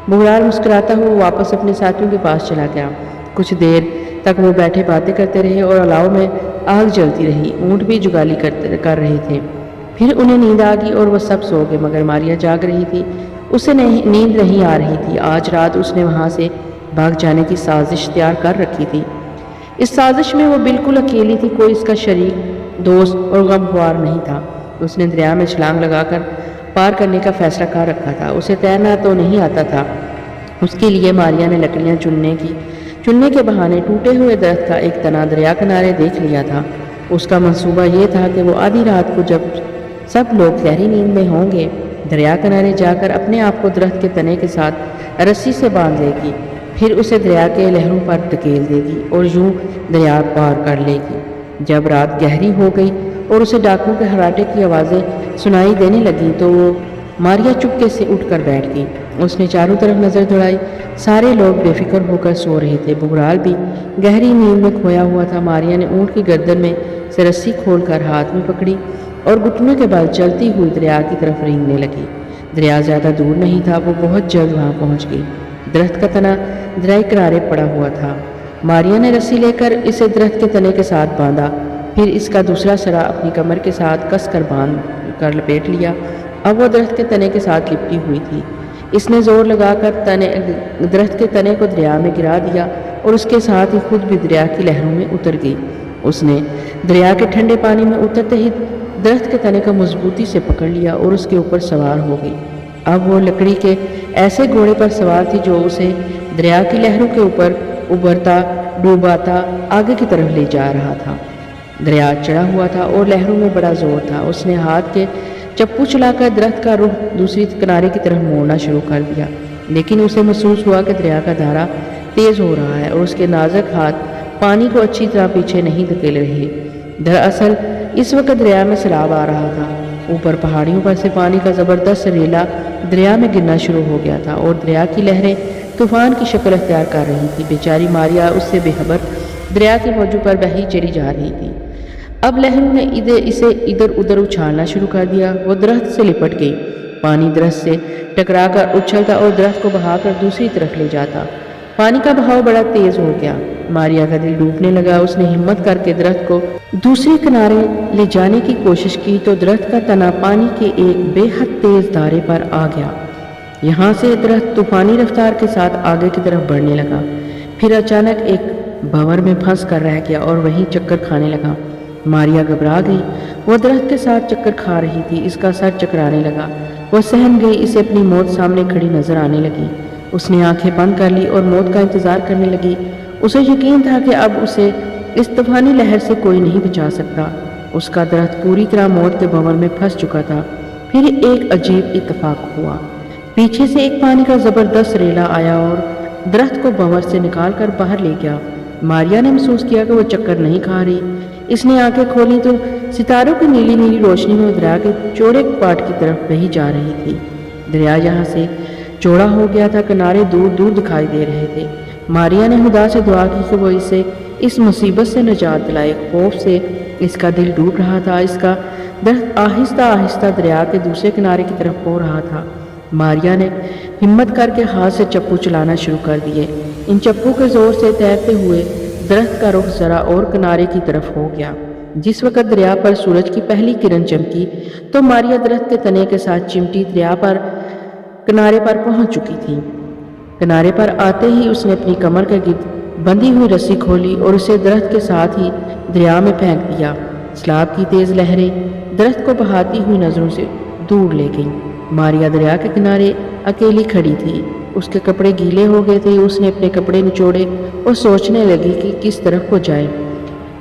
بگرال مسکراتا ہوا واپس اپنے ساتھیوں کے پاس چلا گیا۔ کچھ دیر تک وہ بیٹھے باتیں کرتے رہے اور الاؤ میں آگ جلتی رہی۔ اونٹ بھی جگالی کر رہے تھے۔ پھر انہیں نیند آ گئی اور وہ سب سو گئے، مگر ماریا جاگ رہی تھی۔ اسے نیند نہیں آ رہی تھی۔ آج رات اس نے وہاں سے بھاگ جانے کی سازش تیار کر رکھی تھی۔ اس سازش میں وہ بالکل اکیلی تھی، کوئی اس کا شریک، دوست اور غمخوار نہیں تھا۔ اس نے دریا میں چھلانگ لگا کر پار کرنے کا فیصلہ کر رکھا تھا۔ اسے تیرنا تو نہیں آتا تھا۔ اس کے لیے ماریا نے لکڑیاں چننے کے بہانے ٹوٹے ہوئے درخت کا ایک تنا دریا کنارے دیکھ لیا تھا۔ اس کا منصوبہ یہ تھا کہ وہ آدھی رات کو جب سب لوگ گہری نیند میں ہوں گے، دریا کنارے جا کر اپنے آپ کو درخت کے تنے کے ساتھ رسی سے باندھ لے گی، پھر اسے دریا کے لہروں پر دھکیل دے گی اور یوں دریا پار کر لے گی۔ جب رات گہری ہو گئی اور اسے ڈاکوں کے ہراٹے کی آوازیں سنائی دینے لگیں تو وہ ماریا چپکے سے اٹھ کر بیٹھ گئی۔ اس نے چاروں طرف نظر دوڑائی، سارے لوگ بے فکر ہو کر سو رہے تھے۔ بگرال بھی گہری نیند میں کھویا ہوا تھا۔ ماریا نے اونٹ کی گردن میں سے رسی کھول کر ہاتھ میں پکڑی اور گھٹنوں کے بل چلتی ہوئی دریا کی طرف رینگنے لگی۔ دریا زیادہ دور نہیں تھا، وہ بہت جلد وہاں پہنچ گئی۔ درخت کا تنا دریا کنارے پڑا ہوا تھا۔ ماریا نے رسی لے کر اسے درخت کے تنے کے ساتھ باندھا، پھر اس کا دوسرا سرا اپنی کمر کے ساتھ کس کر باندھ کر لپیٹ لیا۔ اب وہ درخت کے تنے کے ساتھ لپٹی ہوئی تھی۔ اس نے زور لگا کر درخت کے تنے کو دریا میں گرا دیا اور اس کے ساتھ ہی خود بھی دریا کی لہروں میں اتر گئی۔ اس نے دریا کے ٹھنڈے پانی میں اترتے ہی درخت کے تنے کو مضبوطی سے پکڑ لیا اور اس کے اوپر سوار ہو گئی۔ اب وہ لکڑی کے ایسے گھوڑے پر سوار تھی جو اسے دریا کی لہروں کے اوپر ابھرتا ڈوباتا آگے کی طرف لے جا رہا تھا۔ دریا چڑھا ہوا تھا اور لہروں میں بڑا زور تھا۔ اس نے ہاتھ کے چپو چلا کر درخت کا رخ دوسری کنارے کی طرف موڑنا شروع کر دیا، لیکن اسے محسوس ہوا کہ دریا کا دھارا تیز ہو رہا ہے اور اس کے نازک ہاتھ پانی کو اچھی طرح پیچھے نہیں دھکیل رہے۔ دراصل اس وقت دریا میں سیلاب آ رہا تھا۔ اوپر پہاڑیوں پر سے پانی کا زبردست ریلا دریا میں گرنا شروع ہو گیا تھا اور دریا کی لہریں طوفان کی شکل اختیار کر رہی تھی۔ بیچاری ماریا اس سے بے خبر دریا کے موجوں پر بہی چلی جا رہی تھی۔ اب لہروں نے اسے ادھر ادھر اچھالنا شروع کر دیا۔ وہ درخت سے لپٹ گئی۔ پانی درخت سے ٹکرا کر اچھلتا اور درخت کو بہا کر دوسری طرف لے جاتا۔ پانی کا بہاؤ بڑا تیز ہو گیا۔ ماریا کا دل ڈوبنے لگا۔ اس نے ہمت کر کے درخت کو دوسری کنارے لے جانے کی کوشش کی تو درخت کا تنا پانی کے ایک بے حد تیز دھارے پر آ گیا۔ یہاں سے درخت طوفانی رفتار کے ساتھ آگے کی طرف بڑھنے لگا، پھر اچانک ایک بھنور میں پھنس کر رہ گیا اور وہیں چکر کھانے لگا۔ ماریا گھبرا گئی۔ وہ درخت کے ساتھ چکر کھا رہی تھی۔ اس کا سر چکرانے لگا۔ وہ سہم گئی۔ اسے اپنی موت سامنے کھڑی نظر آنے لگی۔ اس نے آنکھیں بند کر لی اور موت کا انتظار کرنے لگی۔ اسے یقین تھا کہ اب اسے اس طوفانی لہر سے کوئی نہیں بچا سکتا۔ اس کا درخت پوری طرح موت کے بھنور میں پھنس چکا تھا۔ پھر ایک عجیب اتفاق ہوا۔ پیچھے سے ایک پانی کا زبردست ریلا آیا اور درخت کو بھنور سے نکال کر باہر لے گیا۔ ماریا نے محسوس کیا کہ وہ چکر نہیں کھا رہی۔ اس نے آنکھیں کھولی تو ستاروں کی نیلی نیلی روشنی میں دریا کے چوڑے پاٹ کی طرف بہی جا رہی تھی۔ دریا یہاں سے چوڑا ہو گیا تھا، کنارے دور دور دکھائی دے رہے تھے۔ ماریا نے خدا سے دعا کی کہ وہ اسے اس مصیبت سے نجات دلائے۔ خوف سے اس کا دل ڈوب رہا تھا۔ اس کا درخت آہستہ آہستہ دریا کے دوسرے کنارے کی طرف ہو رہا تھا۔ ماریا نے ہمت کر کے ہاتھ سے چپو چلانا شروع کر دیے۔ ان چپو کے زور سے تیرتے ہوئے درخت کا رخ ذرا اور کنارے کی طرف ہو گیا۔ جس وقت دریا پر سورج کی پہلی کرن چمکی تو ماریا درخت کے تنے کے ساتھ چمٹی دریا پر کنارے پر پہنچ چکی تھی۔ کنارے پر آتے ہی اس نے اپنی کمر کے گرد بندھی ہوئی رسی کھولی اور اسے درخت کے ساتھ ہی دریا میں پھینک دیا۔ سیلاب کی تیز لہریں درخت کو بہاتی ہوئی نظروں سے دور لے گئیں۔ ماریا دریا کے کنارے اکیلی کھڑی تھی۔ اس کے کپڑے گیلے ہو گئے تھے۔ اس نے اپنے کپڑے نچوڑے اور سوچنے لگی کہ کس طرف کو جائے۔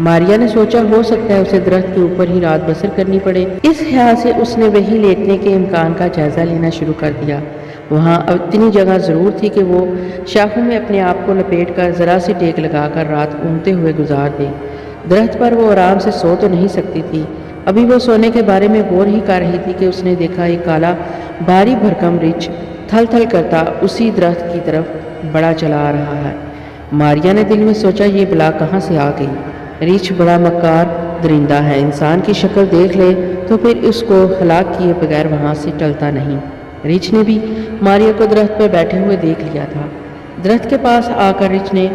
ماریا نے سوچا ہو سکتا ہے اسے درخت کے اوپر ہی رات بسر کرنی پڑے۔ اس خیال سے اس نے وہیں لیٹنے کے امکان کا جائزہ لینا شروع کر دیا۔ وہاں اتنی جگہ ضرور تھی کہ وہ شاخوں میں اپنے آپ کو لپیٹ کر ذرا سی ٹیک لگا کر رات اونگتے ہوئے گزار دے۔ درخت پر وہ آرام سے سو تو نہیں سکتی تھی۔ ابھی وہ سونے کے بارے میں غور ہی کر رہی تھی کہ اس نے دیکھا ایک کالا بھاری بھرکم ریچھ تھل تھل کرتا اسی درخت کی طرف بڑا چلا آ رہا ہے۔ ماریا نے دل میں سوچا یہ بلا کہاں سے آ گئی؟ ریچھ بڑا مکار درندہ ہے، انسان کی شکل دیکھ لے تو پھر اس کو ہلاک کیے بغیر وہاں سے ٹلتا نہیں۔ ریچھ نے بھی ماریا کو درخت پر بیٹھے ہوئے دیکھ لیا تھا۔ درخت کے پاس آ کر ریچھ نے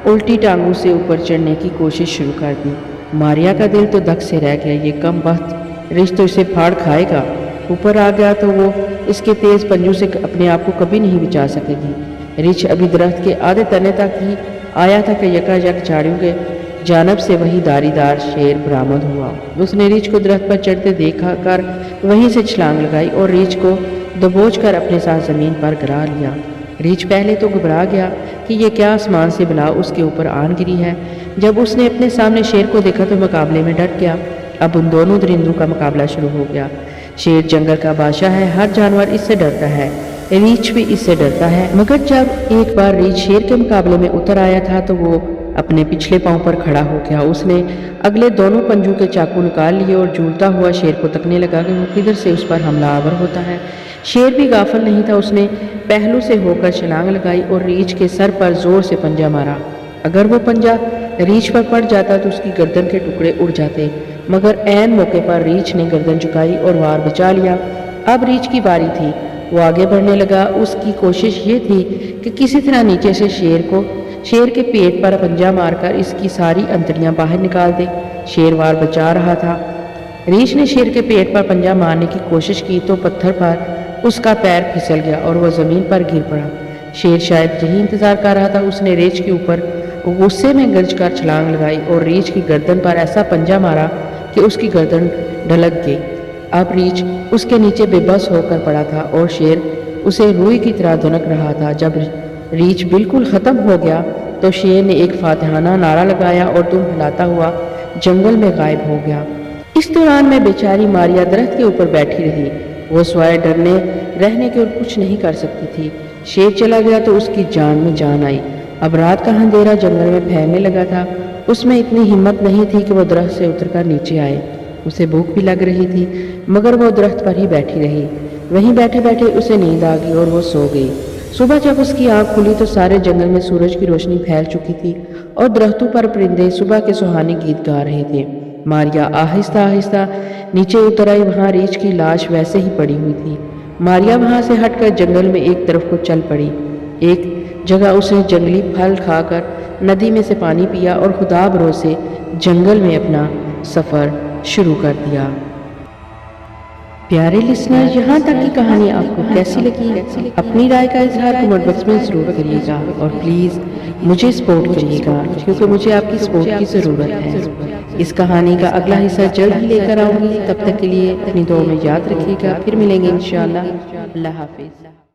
الٹی ٹانگوں سے اوپر چڑھنے کی کوشش شروع کر دی۔ ماریا کا دل تو دھک سے رہ گیا، یہ کم بخت ریچھ تو اسے پھاڑ کھائے گا۔ اوپر آ گیا تو وہ اس کے تیز پنجوں سے اپنے آپ کو کبھی نہیں بچا سکے گی۔ ریچھ ابھی درخت کے آدھے تنے تک ہی آیا تھا کہ یکا یک جھاڑیوں کے جانب سے وہی داری دار شیر برآمد ہوا۔ اس نے ریچھ کو درخت پر چڑھتے دیکھا کر وہیں سے چھلانگ لگائی اور ریچھ کو دبوچ کر اپنے ساتھ زمین پر گرا لیا۔ ریچھ پہلے تو گھبرا گیا کہ یہ کیا آسمان سے بلا اس کے اوپر آن گری ہے۔ جب اس نے اپنے سامنے شیر کو دیکھا تو مقابلے میں ڈٹ گیا۔ اب ان دونوں درندوں کا مقابلہ شروع ہو گیا۔ شیر جنگل کا بادشاہ ہے، ہر جانور اس سے ڈرتا ہے، ریچھ بھی اس سے ڈرتا ہے۔ مگر جب ایک بار ریچھ شیر کے مقابلے میں اتر آیا تھا تو وہ اپنے پچھلے پاؤں پر کھڑا ہو گیا۔ اس نے اگلے دونوں پنجوں کے چاقو نکال لیے اور جھولتا ہوا شیر کو تکنے لگا کہ وہ کدھر سے اس پر حملہ آور ہوتا ہے۔ شیر بھی غافل نہیں تھا، اس نے پہلو سے ہو کر چھلانگ لگائی اور ریچھ کے سر پر زور سے پنجہ مارا۔ اگر وہ پنجہ ریچھ پر پڑ جاتا تو اس کی گردن کے ٹکڑے اڑ جاتے، مگر عین موقع پر ریچھ نے گردن جھکائی اور وار بچا لیا۔ اب ریچھ کی باری تھی، وہ آگے بڑھنے لگا۔ اس کی کوشش یہ تھی کہ کسی طرح نیچے سے شیر کے پیٹ پر پنجہ مار کر اس کی ساری انتڑیاں باہر نکال دے۔ شیر وار بچا رہا تھا۔ ریچھ نے شیر کے پیٹ پر پنجہ مارنے کی کوشش کی تو پتھر پر اس کا پیر پھسل گیا اور وہ زمین پر گر پڑا۔ شیر شاید یہی انتظار کر رہا تھا۔ اس نے ریچھ کے اوپر غصے میں گرج کر چھلانگ لگائی اور ریچھ کی گردن پر ایسا پنجہ مارا کہ اس کی گردن ڈھلک گئی۔ اب ریچھ اس کے نیچے بے بس ہو کر پڑا تھا اور شیر اسے روئی کی طرح دھنک رہا تھا۔ جب ریچھ بالکل ختم ہو گیا تو شیر نے ایک فاتحانہ نعرہ لگایا اور دم ہلاتا ہوا جنگل میں غائب ہو گیا۔ اس دوران میں بیچاری ماریا درخت کے اوپر بیٹھی رہی۔ وہ سوائے ڈرنے رہنے کے اور کچھ نہیں کر سکتی تھی۔ شیر چلا گیا تو اس کی جان میں جان آئی۔ اب رات کا اندھیرا جنگل میں پھیلنے لگا تھا۔ اس میں اتنی ہمت نہیں تھی کہ وہ درخت سے اتر کر نیچے آئے۔ اسے بھوک بھی لگ رہی تھی، مگر وہ درخت پر ہی بیٹھی رہی۔ وہیں بیٹھے بیٹھے اسے نیند آ گئی اور وہ سو گئی۔ صبح جب اس کی آنکھ کھلی تو سارے جنگل میں سورج کی روشنی پھیل چکی تھی اور درختوں پر پرندے صبح کے سہانے گیت گا رہے تھے۔ ماریا آہستہ آہستہ نیچے اتر آئی۔ وہاں ریچھ کی لاش ویسے ہی پڑی ہوئی تھی۔ ماریا وہاں سے ہٹ کر جنگل میں ایک طرف کو چل پڑی۔ ایک جگہ اس نے جنگلی پھل کھا کر ندی میں سے پانی پیا اور خدا بھروسے جنگل میں اپنا سفر شروع کر دیا۔ پیارے لسنر، یہاں تک کی کہانی آپ کو کیسی لگی؟ اپنی رائے کا اظہار کمنٹ باکس میں ضرور کریے گا اور پلیز مجھے سپورٹ کریے گا کیونکہ مجھے آپ کی سپورٹ کی ضرورت ہے۔ اس کہانی کا اگلا حصہ جلد ہی لے کر آؤں گی۔ تب تک کے لیے اپنی دعاؤں میں یاد رکھیے گا۔ پھر ملیں گے انشاءاللہ۔ اللہ حافظ۔